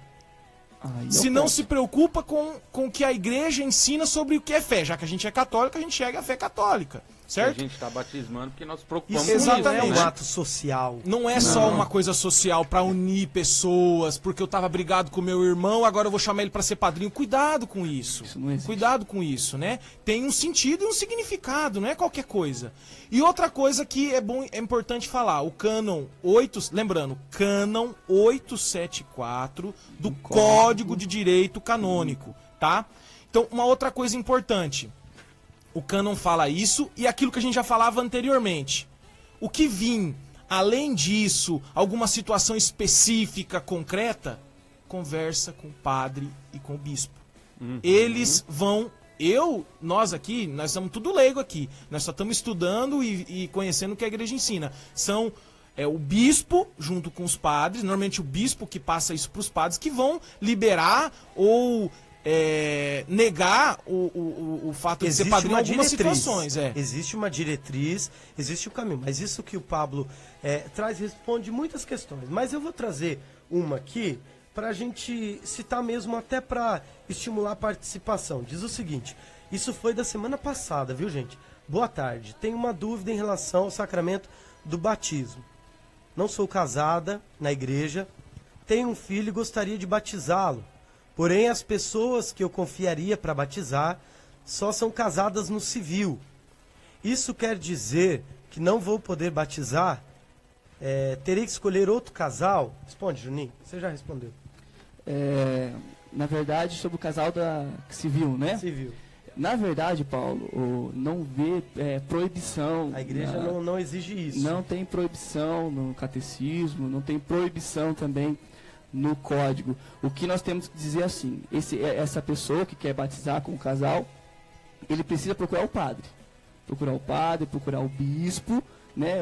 Se não se preocupa com o que a igreja ensina sobre o que é fé. Já que a gente é católico, a gente segue a fé católica, certo? A gente está batismando porque nós preocupamos Isso com exatamente. isso, Não é um né? ato social. Não é só uma coisa social pra unir pessoas, porque eu tava brigado com meu irmão, agora eu vou chamar ele pra ser padrinho. Cuidado com isso. Cuidado com isso, né? Tem um sentido e um significado, não é qualquer coisa. E outra coisa que é importante falar, o cânon 8, lembrando, cânon 874 do Código de Direito Canônico, tá? Então, uma outra coisa importante, o cânon fala isso e aquilo que a gente já falava anteriormente. O que vir, além disso, alguma situação específica, concreta, conversa com o padre e com o bispo. Eles vão... nós aqui, nós estamos tudo leigo aqui. Nós só estamos estudando e conhecendo o que a igreja ensina. São o bispo junto com os padres, normalmente o bispo que passa isso para os padres, que vão liberar ou negar o fato de ser padrinho em algumas situações. Existe uma diretriz, existe o caminho. Mas isso que o Pablo traz responde muitas questões. Mas eu vou trazer uma aqui para a gente citar mesmo, até para estimular a participação. Diz o seguinte, isso foi da semana passada, viu, gente? Boa tarde, tenho uma dúvida em relação ao sacramento do batismo. Não sou casada na igreja, tenho um filho e gostaria de batizá-lo. Porém, as pessoas que eu confiaria para batizar só são casadas no civil. Isso quer dizer que não vou poder batizar? Terei que escolher outro casal? Responde, Juninho. Você já respondeu. Na verdade, sobre o casal da civil, né? Civil. Na verdade, Paulo, não vê proibição. A igreja não exige isso. Não tem proibição no catecismo, não tem proibição também no código. O que nós temos que dizer assim, essa pessoa que quer batizar com o casal, ele precisa procurar o padre. Procurar o bispo, né?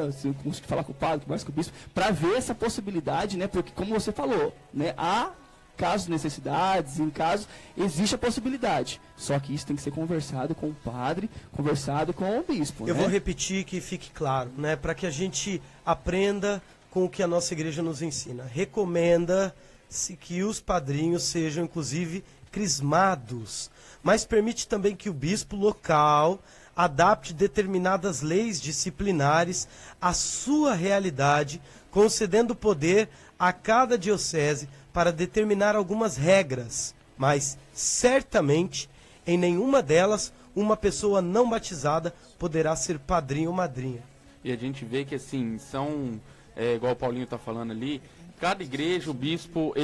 Falar com o padre, conversar com o bispo, para ver essa possibilidade, né? Porque, como você falou, né? Há casos, necessidades, em casos, existe a possibilidade. Só que isso tem que ser conversado com o padre, conversado com o bispo. Eu vou repetir que fique claro, né? Para que a gente aprenda com o que a nossa igreja nos ensina. Recomenda-se que os padrinhos sejam, inclusive, crismados, mas permite também que o bispo local adapte determinadas leis disciplinares à sua realidade, concedendo poder a cada diocese para determinar algumas regras, mas certamente em nenhuma delas uma pessoa não batizada poderá ser padrinho ou madrinha. E a gente vê que assim, igual o Paulinho está falando ali, cada igreja, o bispo,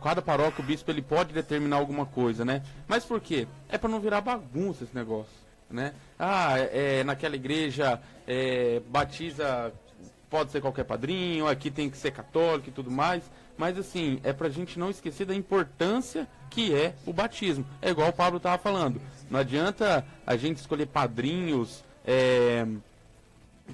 cada paróquia, o bispo, ele pode determinar alguma coisa, né? Mas por quê? É para não virar bagunça esse negócio, né? Naquela igreja batiza, pode ser qualquer padrinho, aqui tem que ser católico e tudo mais, mas assim, é pra gente não esquecer da importância que é o batismo. É igual o Pablo estava falando, não adianta a gente escolher padrinhos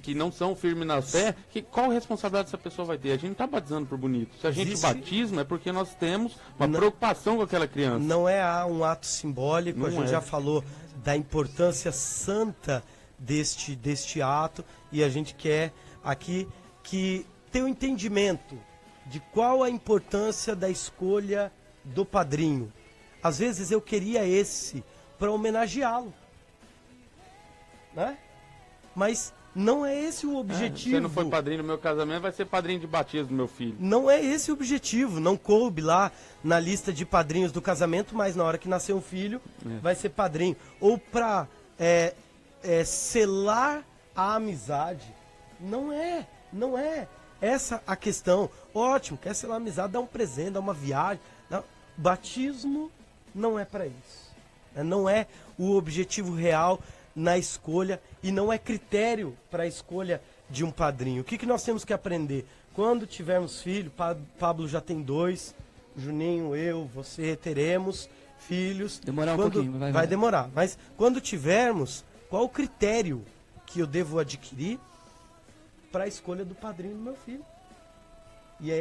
que não são firmes na fé, qual responsabilidade essa pessoa vai ter? A gente não está batizando por bonito. Se a gente batismo é porque nós temos uma preocupação com aquela criança. Não é um ato simbólico, a gente já falou da importância santa deste ato, e a gente quer aqui que tenha um entendimento de qual a importância da escolha do padrinho. Às vezes eu queria esse para homenageá-lo, né? Mas não é esse o objetivo. Você não foi padrinho no meu casamento, vai ser padrinho de batismo do meu filho. Não é esse o objetivo. Não coube lá na lista de padrinhos do casamento, mas na hora que nascer um filho, vai ser padrinho. Ou para selar a amizade. Não é essa a questão. Ótimo, quer selar a amizade, dá um presente, dá uma viagem. Não. Batismo não é para isso. Não é o objetivo real na escolha e não é critério para a escolha de um padrinho. O que nós temos que aprender? Quando tivermos filho, Pablo já tem 2, Juninho, eu, você teremos filhos. Demorar um pouquinho, vai demorar. Mas quando tivermos, qual o critério que eu devo adquirir para a escolha do padrinho do meu filho? E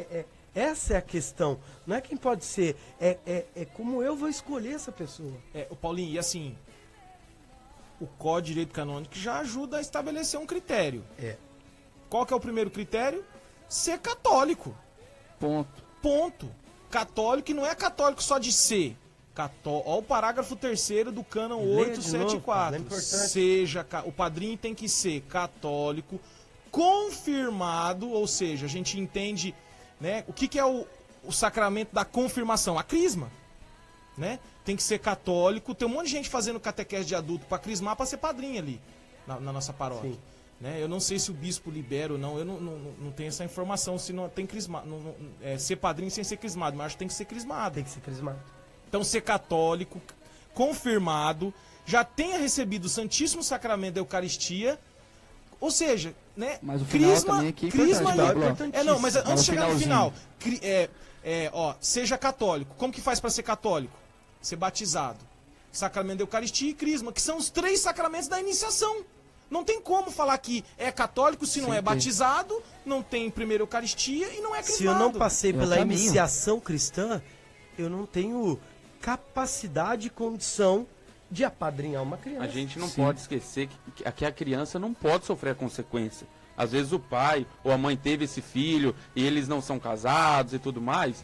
essa é a questão. Não é quem pode ser, é como eu vou escolher essa pessoa. O Paulinho, e assim, o Código de Direito Canônico já ajuda a estabelecer um critério. Qual que é o primeiro critério? Ser católico. Ponto. Católico, e não é católico só de ser. Olha o parágrafo 3º do Cânon 874. O padrinho tem que ser católico, confirmado, ou seja, a gente entende, né, o que é o sacramento da confirmação? A crisma, né? Tem que ser católico. Tem um monte de gente fazendo catequese de adulto para crismar, para ser padrinho ali na nossa paróquia. Né? Eu não sei se o bispo libera ou não, eu não tenho essa informação, se não tem crismado, ser padrinho sem ser crismado, mas acho que tem que ser crismado. Tem que ser crismado. Então, ser católico, confirmado, já tenha recebido o Santíssimo Sacramento da Eucaristia, ou seja, né? Mas o final também aqui é importantíssimo. Mas antes de chegar no final, seja católico. Como que faz para ser católico? Ser batizado. Sacramento da Eucaristia e crisma, que são os 3 sacramentos da iniciação. Não tem como falar que é católico se não é batizado, não tem primeira Eucaristia e não é crismado. Se eu não passei pela iniciação cristã, eu não tenho capacidade e condição de apadrinhar uma criança. A gente não pode esquecer que a criança não pode sofrer a consequência. Às vezes o pai ou a mãe teve esse filho e eles não são casados e tudo mais.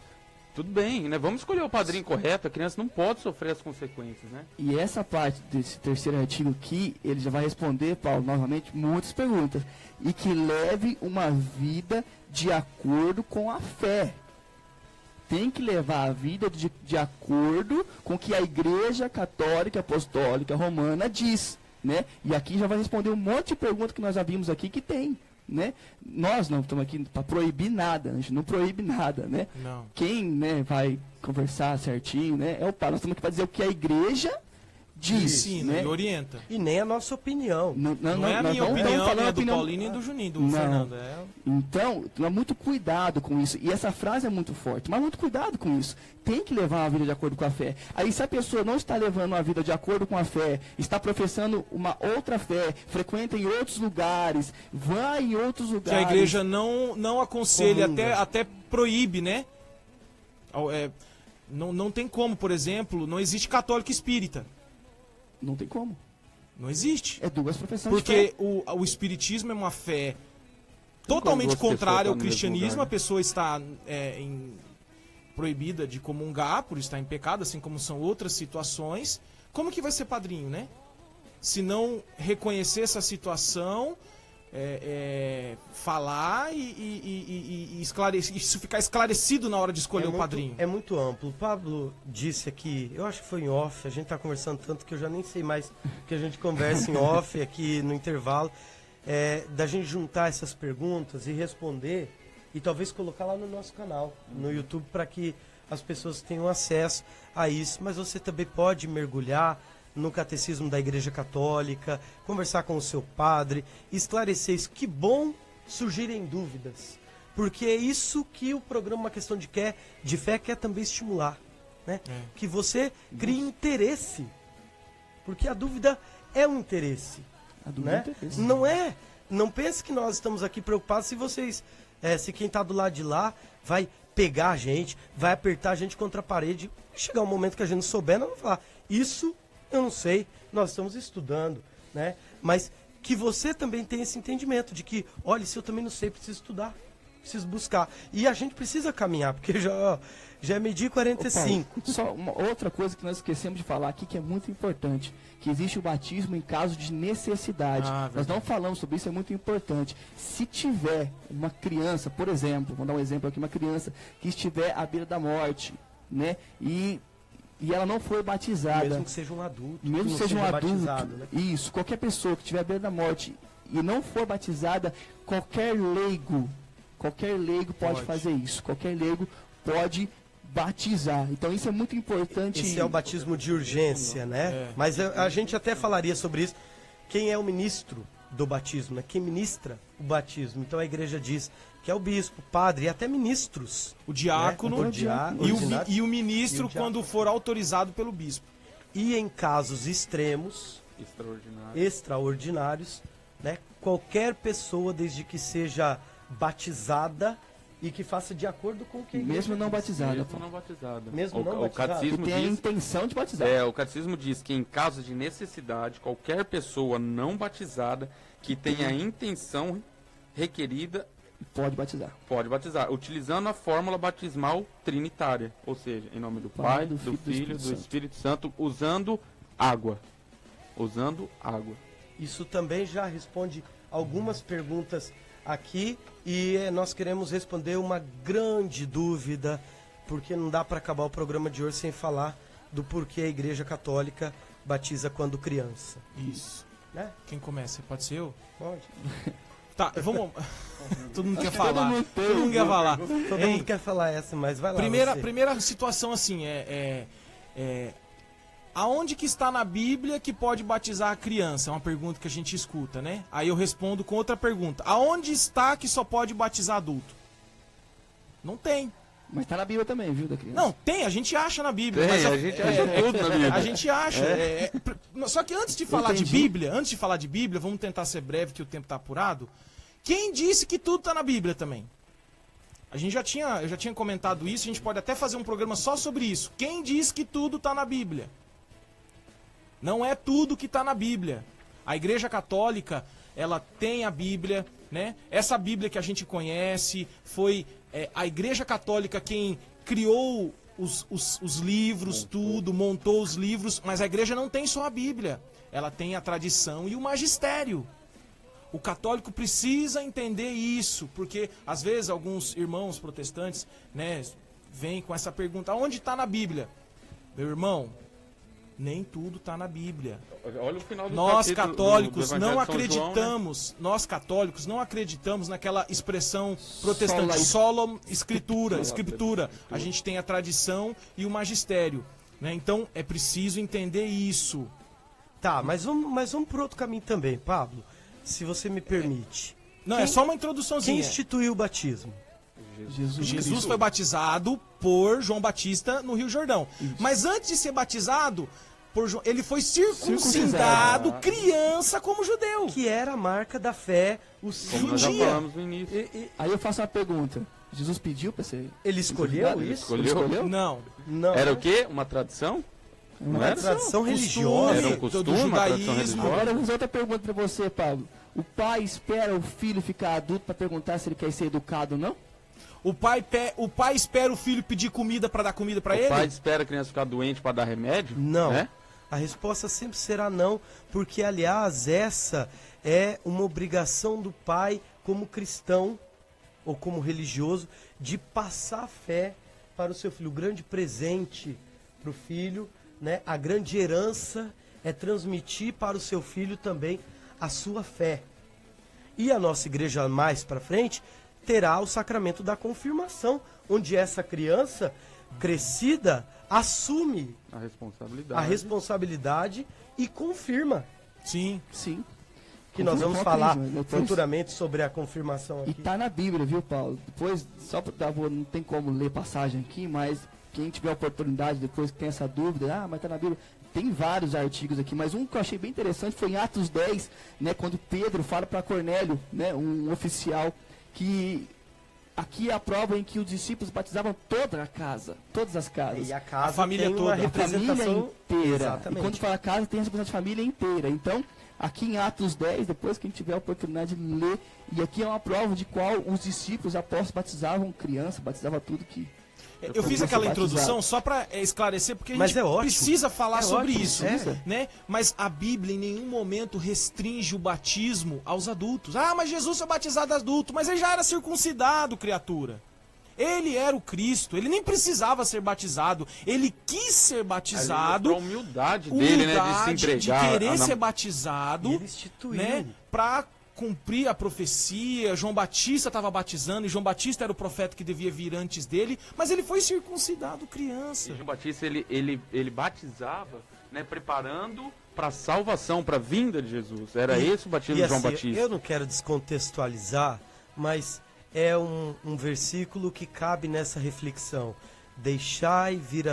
Tudo bem, né? Vamos escolher o padrinho correto, a criança não pode sofrer as consequências, né? E essa parte desse 3º artigo aqui, ele já vai responder, Paulo, novamente, muitas perguntas. E que leve uma vida de acordo com a fé. Tem que levar a vida de acordo com o que a Igreja Católica Apostólica Romana diz, né? E aqui já vai responder um monte de perguntas que nós já vimos aqui que tem. Né? Nós não estamos aqui para proibir nada, a gente não proíbe nada, né? Não. Quem, né, vai conversar certinho, né, é o Paulo. Nós estamos aqui para dizer o que a Igreja diz, ensina, né? E orienta. E nem a nossa opinião. Não é a minha opinião, nem a do Paulinho, nem do Juninho, do Fernando. Então, toma muito cuidado com isso. E essa frase é muito forte, mas muito cuidado com isso. Tem que levar uma vida de acordo com a fé. Aí, se a pessoa não está levando uma vida de acordo com a fé, está professando uma outra fé, frequenta em outros lugares, vai em outros lugares... Que a igreja não aconselha, até proíbe, né? Não tem como, por exemplo, não existe católico espírita. Não tem como. Não existe. É 2 profissões de fé. Porque o espiritismo é uma fé totalmente contrária ao cristianismo. A pessoa está proibida de comungar por estar em pecado, assim como são outras situações. Como que vai ser padrinho, né? Se não reconhecer essa situação, falar e esclarecer, isso ficar esclarecido na hora de escolher o padrinho. É muito amplo. O Pablo disse aqui, eu acho que foi em off, a gente tá conversando tanto que eu já nem sei mais que a gente conversa em off aqui no intervalo, da gente juntar essas perguntas e responder e talvez colocar lá no nosso canal, no YouTube, para que as pessoas tenham acesso a isso. Mas você também pode mergulhar no catecismo da Igreja Católica, conversar com o seu padre, esclarecer isso. Que bom surgirem dúvidas, porque é isso que o programa Uma Questão de Fé quer também estimular, né? Que você crie interesse, porque a dúvida é um interesse, né? Não pense que nós estamos aqui preocupados se vocês, se quem está do lado de lá vai pegar a gente, vai apertar a gente contra a parede, chegar um momento que a gente não souber, nós vamos falar, isso eu não sei, nós estamos estudando, né? Mas que você também tenha esse entendimento de que, olha, se eu também não sei, preciso estudar, preciso buscar. E a gente precisa caminhar, porque já é meio-dia e 45. Só uma outra coisa que nós esquecemos de falar aqui, que é muito importante, que existe o batismo em caso de necessidade. Nós não falamos sobre isso, é muito importante. Se tiver uma criança, por exemplo, vou dar um exemplo aqui, uma criança que estiver à beira da morte, né? E ela não foi batizada. Mesmo que seja um adulto. Mesmo que seja um adulto. Batizado, né? Isso, qualquer pessoa que estiver à beira da morte e não for batizada, qualquer leigo pode fazer isso. Qualquer leigo pode batizar. Então isso é muito importante. Esse é o batismo de urgência, né? Mas a gente até falaria sobre isso. Quem é o ministro do batismo, né? Quem ministra o batismo. Então a igreja diz que é o bispo, padre e até ministros. O diácono, né? e o ministro quando for autorizado pelo bispo. E em casos extremos, extraordinários, né? Qualquer pessoa, desde que seja batizada e que faça de acordo com o que a igreja Mesmo não diz. batizada. Mesmo não batizada. Mesmo o, não o batizada. catecismo Tem a diz, intenção de batizar. o catecismo diz que em caso de necessidade, qualquer pessoa não batizada que tenha a intenção requerida Pode batizar. utilizando a fórmula batismal trinitária, ou seja, em nome do Pai, do Filho, do Espírito Santo, usando água. Isso também já responde algumas perguntas aqui e nós queremos responder uma grande dúvida, porque não dá para acabar o programa de hoje sem falar do porquê a Igreja Católica batiza quando criança. Isso. Né? Quem começa? Pode ser eu? Pode. Tá, vamos... Todo mundo quer falar. Todo mundo quer falar. Todo mundo quer falar essa, mas vai lá. Primeira situação assim, aonde que está na Bíblia que pode batizar a criança? É uma pergunta que a gente escuta, né? Aí eu respondo com outra pergunta. Aonde está que só pode batizar adulto? Não tem. Mas tá na Bíblia também, viu, da criança? Não, tem, a gente acha na Bíblia. Tem, mas a gente acha tudo na Bíblia. A gente acha. Só que antes de falar de Bíblia, vamos tentar ser breve que o tempo tá apurado. Quem disse que tudo tá na Bíblia também? Eu já tinha comentado isso, a gente pode até fazer um programa só sobre isso. Quem diz que tudo tá na Bíblia? Não é tudo que tá na Bíblia. A Igreja Católica, ela tem a Bíblia, né? Essa Bíblia que a gente conhece foi a Igreja Católica quem criou os livros, montou os livros, mas a Igreja não tem só a Bíblia. Ela tem a tradição e o magistério. O católico precisa entender isso, porque às vezes alguns irmãos protestantes, né, vêm com essa pergunta: onde está na Bíblia? Meu irmão, nem tudo está na Bíblia. Olha o final do Nós católicos do não Evangelho de São João, né? nós católicos não acreditamos naquela expressão protestante, sola escritura. A gente tem a tradição e o magistério, né? Então é preciso entender isso. Tá, mas vamos por outro caminho também, Pablo, se você me permite. Não, é só uma introduçãozinha. Quem instituiu o batismo? Jesus foi batizado por João Batista no Rio Jordão. Isso. Mas antes de ser batizado, ele foi circuncidado criança como judeu. Que era a marca da fé, o como nós já falamos no início. Aí eu faço uma pergunta. Jesus pediu para ser... Ele escolheu isso? Ele escolheu? Não. Era o quê? Uma tradição? Uma tradição religiosa. Era um costume, do judaísmo. Agora eu vou fazer outra pergunta para você, Pablo. O pai espera o filho ficar adulto para perguntar se ele quer ser educado ou não? O pai espera o filho pedir comida para dar comida para ele? O pai espera a criança ficar doente para dar remédio? Não. Né? A resposta sempre será não, porque, aliás, essa é uma obrigação do pai, como cristão ou como religioso, de passar a fé para o seu filho. O grande presente para o filho, né? A grande herança é transmitir para o seu filho também a sua fé. E a nossa igreja mais para frente terá o sacramento da confirmação, onde essa criança crescida assume a responsabilidade e confirma. Sim. Que nós vamos falar futuramente sobre a confirmação aqui. E tá na Bíblia, viu, Paulo? Depois, não tem como ler passagem aqui, mas quem tiver oportunidade, depois que tem essa dúvida, mas tá na Bíblia, tem vários artigos aqui, mas um que eu achei bem interessante foi em Atos 10, né, quando Pedro fala para Cornélio, né, um oficial, que aqui é a prova em que os discípulos batizavam todas as casas. E a casa a família tem toda, uma representação a família inteira. Exatamente. E quando fala casa, tem a representação de família inteira. Então, aqui em Atos 10, depois que a gente tiver a oportunidade de ler, e aqui é uma prova de qual os discípulos apóstolos batizavam criança, batizavam tudo que... Eu fiz aquela introdução só para esclarecer, porque a gente precisa falar sobre isso, né? Mas a Bíblia em nenhum momento restringe o batismo aos adultos. Mas Jesus foi batizado adulto, mas ele já era circuncidado, criatura. Ele era o Cristo, ele nem precisava ser batizado, ele quis ser batizado. A humildade dele, né, de se entregar. De querer ser batizado, e ele instituiu, né, para cumprir a profecia. João Batista estava batizando, e João Batista era o profeta que devia vir antes dele, mas ele foi circuncidado criança. E João Batista, ele batizava, né, preparando para salvação, para a vinda de Jesus. Era esse o batismo de João assim, Batista. Eu não quero descontextualizar, mas é um versículo que cabe nessa reflexão. Deixai vir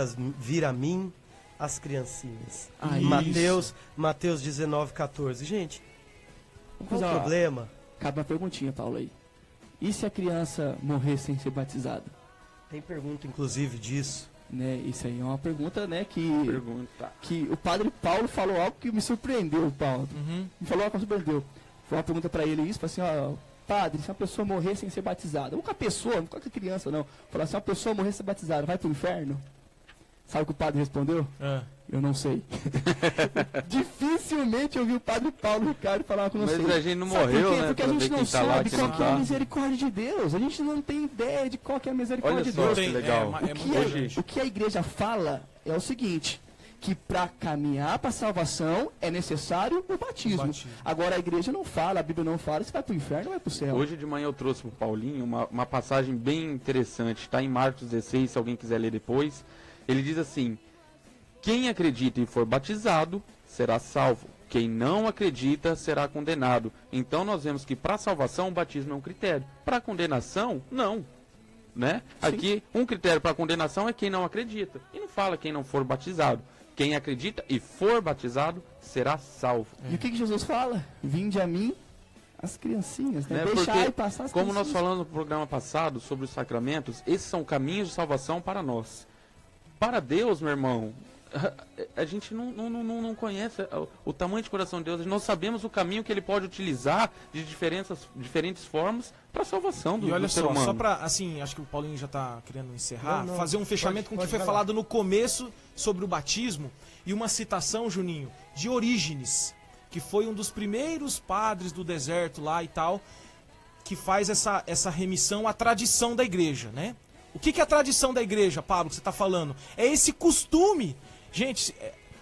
a mim as criancinhas. Mateus 19:14. Gente, qual o problema? Cabe uma perguntinha, Paulo, aí. E se a criança morrer sem ser batizada? Tem pergunta, inclusive, disso. Né, isso aí é uma pergunta, né, que o padre Paulo falou algo que me surpreendeu, Paulo. Me falou algo que me surpreendeu. Foi uma pergunta para ele isso, falou assim, ó, padre, se uma pessoa morrer sem ser batizada, ou qualquer pessoa, não qualquer criança não, falou assim, se uma pessoa morrer sem ser batizada, vai pro inferno? Sabe o que o padre respondeu? Eu não sei. Dificilmente eu vi o padre Paulo Ricardo falar que não sei. Mas a gente não morreu, né? Porque a gente não sabe qual que é a misericórdia de Deus. A gente não tem ideia de qual que é a misericórdia de Deus. Olha só, que legal. O que a igreja fala é o seguinte, que para caminhar para a salvação é necessário o batismo. Agora a igreja não fala, a Bíblia não fala se vai para o inferno ou vai para o céu. Hoje de manhã eu trouxe para o Paulinho uma passagem bem interessante. Está em Marcos 16, se alguém quiser ler depois. Ele diz assim, quem acredita e for batizado será salvo. Quem não acredita será condenado. Então nós vemos que para salvação o batismo é um critério. Para condenação, não. Né? Aqui, um critério para condenação é quem não acredita. E não fala quem não for batizado. Quem acredita e for batizado será salvo. E o que Jesus fala? Vinde a mim as criancinhas, né? Deixai passar as como criancinhas. nós falamos no programa passado sobre os sacramentos, esses são caminhos de salvação para nós. Para Deus, meu irmão, a gente não conhece o tamanho de coração de Deus, nós sabemos o caminho que ele pode utilizar de diferentes formas para a salvação do ser humano. E olha só, para, assim, acho que o Paulinho já está querendo encerrar, fazer um fechamento com o que foi falado no começo sobre o batismo, e uma citação, Juninho, de Orígenes, que foi um dos primeiros padres do deserto lá e tal, que faz essa remissão à tradição da igreja, né? O que é a tradição da igreja, Pablo, que você está falando? É esse costume. Gente,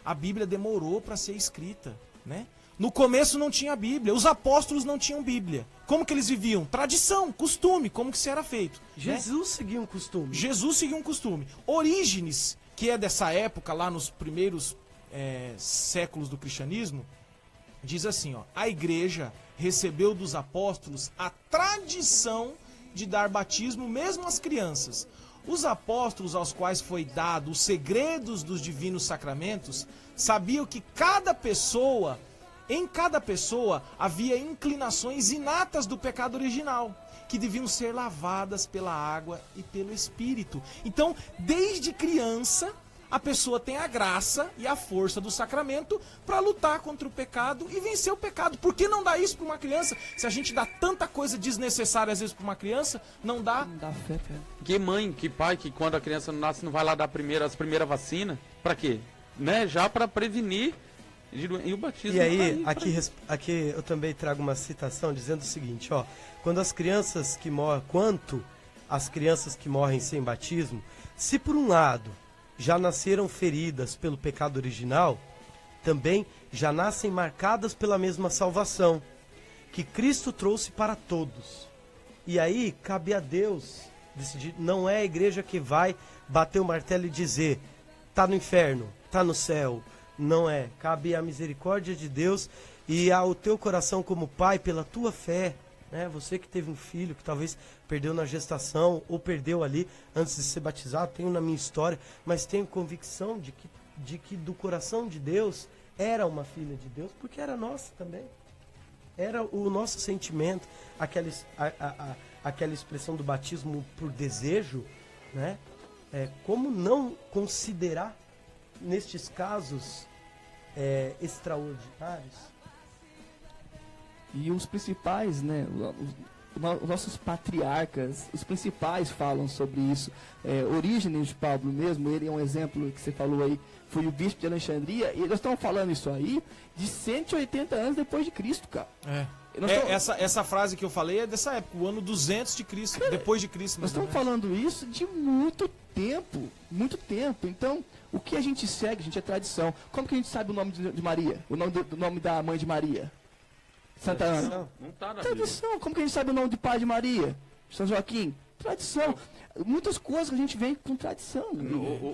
a Bíblia demorou para ser escrita, né? No começo não tinha Bíblia, os apóstolos não tinham Bíblia. Como que eles viviam? Tradição, costume, como que isso era feito. Jesus seguia um costume. Jesus seguia um costume. Orígenes, que é dessa época, lá nos primeiros séculos do cristianismo, diz assim, ó, a igreja recebeu dos apóstolos a tradição de dar batismo mesmo às crianças. Os apóstolos aos quais foi dado os segredos dos divinos sacramentos sabiam que em cada pessoa havia inclinações inatas do pecado original, que deviam ser lavadas pela água e pelo Espírito. Então, desde criança, a pessoa tem a graça e a força do sacramento para lutar contra o pecado e vencer o pecado. Por que não dá isso para uma criança? Se a gente dá tanta coisa desnecessária às vezes para uma criança, não dá. Não dá fé, cara. Que mãe, que pai, que quando a criança não nasce não vai lá dar as primeiras vacinas? Para quê? Né? Já para prevenir e o batismo. E aí, aqui eu também trago uma citação dizendo o seguinte, ó, quanto as crianças que morrem sem batismo, se por um lado já nasceram feridas pelo pecado original, também já nascem marcadas pela mesma salvação que Cristo trouxe para todos. E aí cabe a Deus decidir. Não é a igreja que vai bater o martelo e dizer tá no inferno, tá no céu. Não é. Cabe a misericórdia de Deus e ao teu coração como pai, pela tua fé, né? Você que teve um filho que talvez perdeu na gestação ou perdeu ali antes de ser batizado, tenho na minha história, mas tenho convicção de que do coração de Deus era uma filha de Deus, porque era nossa também. Era o nosso sentimento, aquela expressão do batismo por desejo, né? Como não considerar nestes casos extraordinários? E os principais, né, os nossos patriarcas, os principais falam sobre isso. Orígenes de Pablo mesmo, ele é um exemplo que você falou aí, foi o bispo de Alexandria, e nós estamos falando isso aí de 180 anos depois de Cristo, cara. Essa frase que eu falei é dessa época, o ano 200 de Cristo, cara, depois de Cristo. Nós estamos falando isso de muito tempo. Então, o que a gente segue, gente, é tradição. Como que a gente sabe o nome de Maria? O nome da mãe de Maria? Santa Ana. Não tá na tradição. Como que a gente sabe o nome do pai de Maria? São Joaquim. tradição. Muitas coisas que a gente vem com tradição.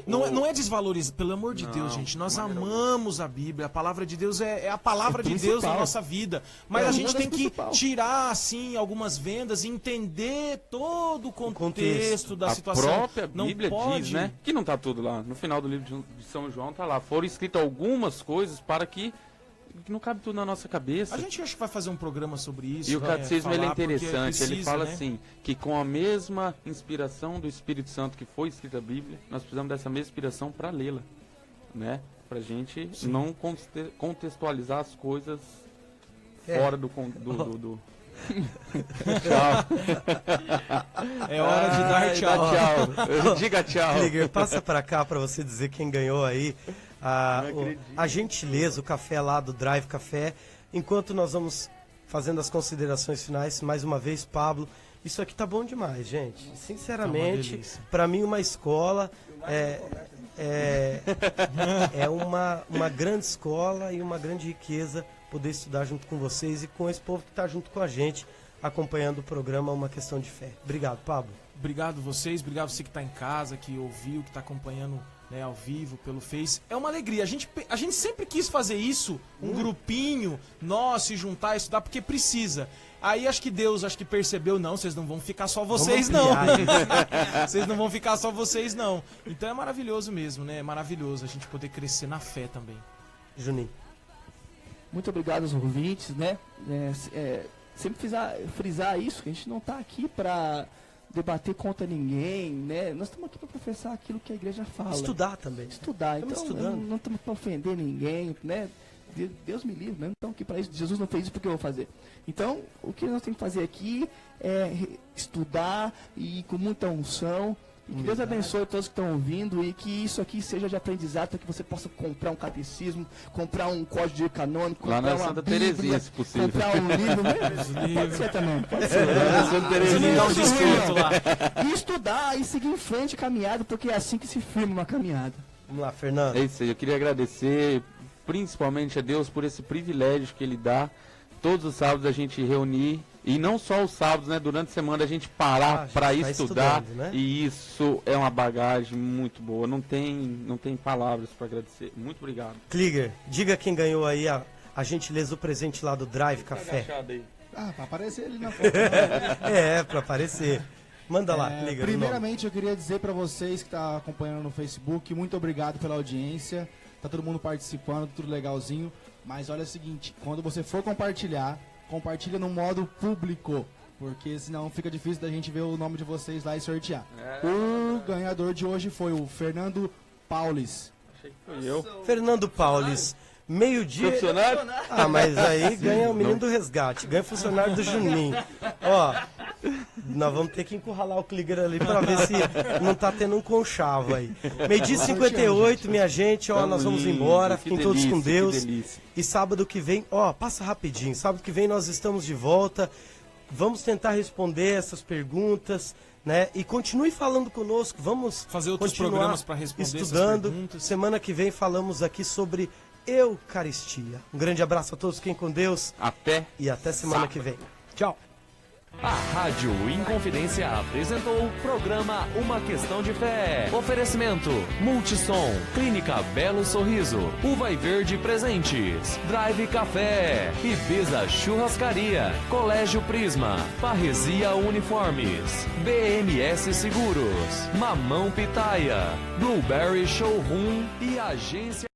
Não é desvalorizar, pelo amor de Deus, gente. Nós amamos a Bíblia. A palavra de Deus é a palavra de Deus na nossa vida. Mas a gente tem que tirar, assim, algumas vendas e entender todo o contexto da situação. A própria Bíblia diz, né? Que não está tudo lá. No final do livro de São João está lá. Foram escritas algumas coisas para que não cabe tudo na nossa cabeça. A gente acha que vai fazer um programa sobre isso. E o catecismo ele é interessante, precisa, ele fala né? assim, que com a mesma inspiração do Espírito Santo que foi escrita a Bíblia, nós precisamos dessa mesma inspiração para lê-la, né? Pra gente não contextualizar as coisas fora do Tchau. É hora de dar tchau. Diga tchau. Krieger, passa pra cá pra você dizer quem ganhou aí a gentileza, o café lá do Drive Café. Enquanto nós vamos fazendo as considerações finais, mais uma vez, Pablo, isso aqui tá bom demais, gente. Sinceramente, pra mim uma escola é uma grande escola e uma grande riqueza poder estudar junto com vocês e com esse povo que está junto com a gente, acompanhando o programa Uma Questão de Fé. Obrigado, Pablo. Obrigado vocês, obrigado você que está em casa, que ouviu, que está acompanhando, né, ao vivo, pelo Face. É uma alegria. A gente sempre quis fazer isso, um grupinho, nós se juntar, estudar, porque precisa. Aí acho que Deus percebeu, não, vocês não vão ficar só vocês, não. Vocês não vão ficar só vocês, não. Então é maravilhoso mesmo, né? É maravilhoso a gente poder crescer na fé também. Juninho. Muito obrigado aos ouvintes, né? Sempre frisar isso, que a gente não está aqui para debater contra ninguém, né? Nós estamos aqui para professar aquilo que a igreja fala. Estudar também. Estudar. Estamos então, estudando. não estamos para ofender ninguém, né? Deus me livre, né? Então, que para isso, Jesus não fez isso porque eu vou fazer. Então, o que nós temos que fazer aqui é estudar e com muita unção. E que Deus abençoe todos que estão ouvindo e que isso aqui seja de aprendizado para que você possa comprar um catecismo, comprar um código canônico, lá comprar na uma Santa Bíblia, Terezinha, se possível. comprar um livro, pode ser também, pode ser. Na Santa Terezinha. Dá um desconto lá. E estudar e seguir em frente caminhada, porque é assim que se firma uma caminhada. Vamos lá, Fernando. É isso aí, eu queria agradecer principalmente a Deus por esse privilégio que Ele dá, todos os sábados a gente reunir, e não só os sábados, né, durante a semana a gente parar para estudar, né? E isso é uma bagagem muito boa, não tem palavras para agradecer. Muito obrigado. Krieger, diga quem ganhou aí a gentileza do presente lá do Drive Café. Pra aparecer ali na foto. Pra aparecer. Manda lá, Krieger. Primeiramente eu queria dizer para vocês que estão acompanhando no Facebook, muito obrigado pela audiência, tá todo mundo participando, tudo legalzinho, mas olha o seguinte, quando você for compartilha no modo público, porque senão fica difícil da gente ver o nome de vocês lá e sortear. O ganhador de hoje foi o Fernando Paulis. Achei que foi eu. Fernando Paulis. Meio-dia. Funcionário? Mas aí ganha o menino do resgate, ganha funcionário do Juninho. Ó, nós vamos ter que encurralar o Krieger ali pra ver se não tá tendo um conchavo aí. Meio-dia 58, minha gente, ó, nós vamos embora. Fiquem todos com Deus. E sábado que vem, ó, passa rapidinho. Sábado que vem nós estamos de volta. Vamos tentar responder essas perguntas, né? E continue falando conosco. Vamos fazer outros programas para responder estudando. essas perguntas. Semana que vem falamos aqui sobre Eucaristia. Um grande abraço a todos, fiquem com Deus. Até. E até semana que vem. Tchau. A Rádio Inconfidência apresentou o programa Uma Questão de Fé. Oferecimento: Multissom, Clínica Belo Sorriso, Uva e Verde Presentes, Drive Café, Ibiza Churrascaria, Colégio Prisma, Parresia Uniformes, BMS Seguros, Mamão Pitaia, Blueberry Showroom e Agência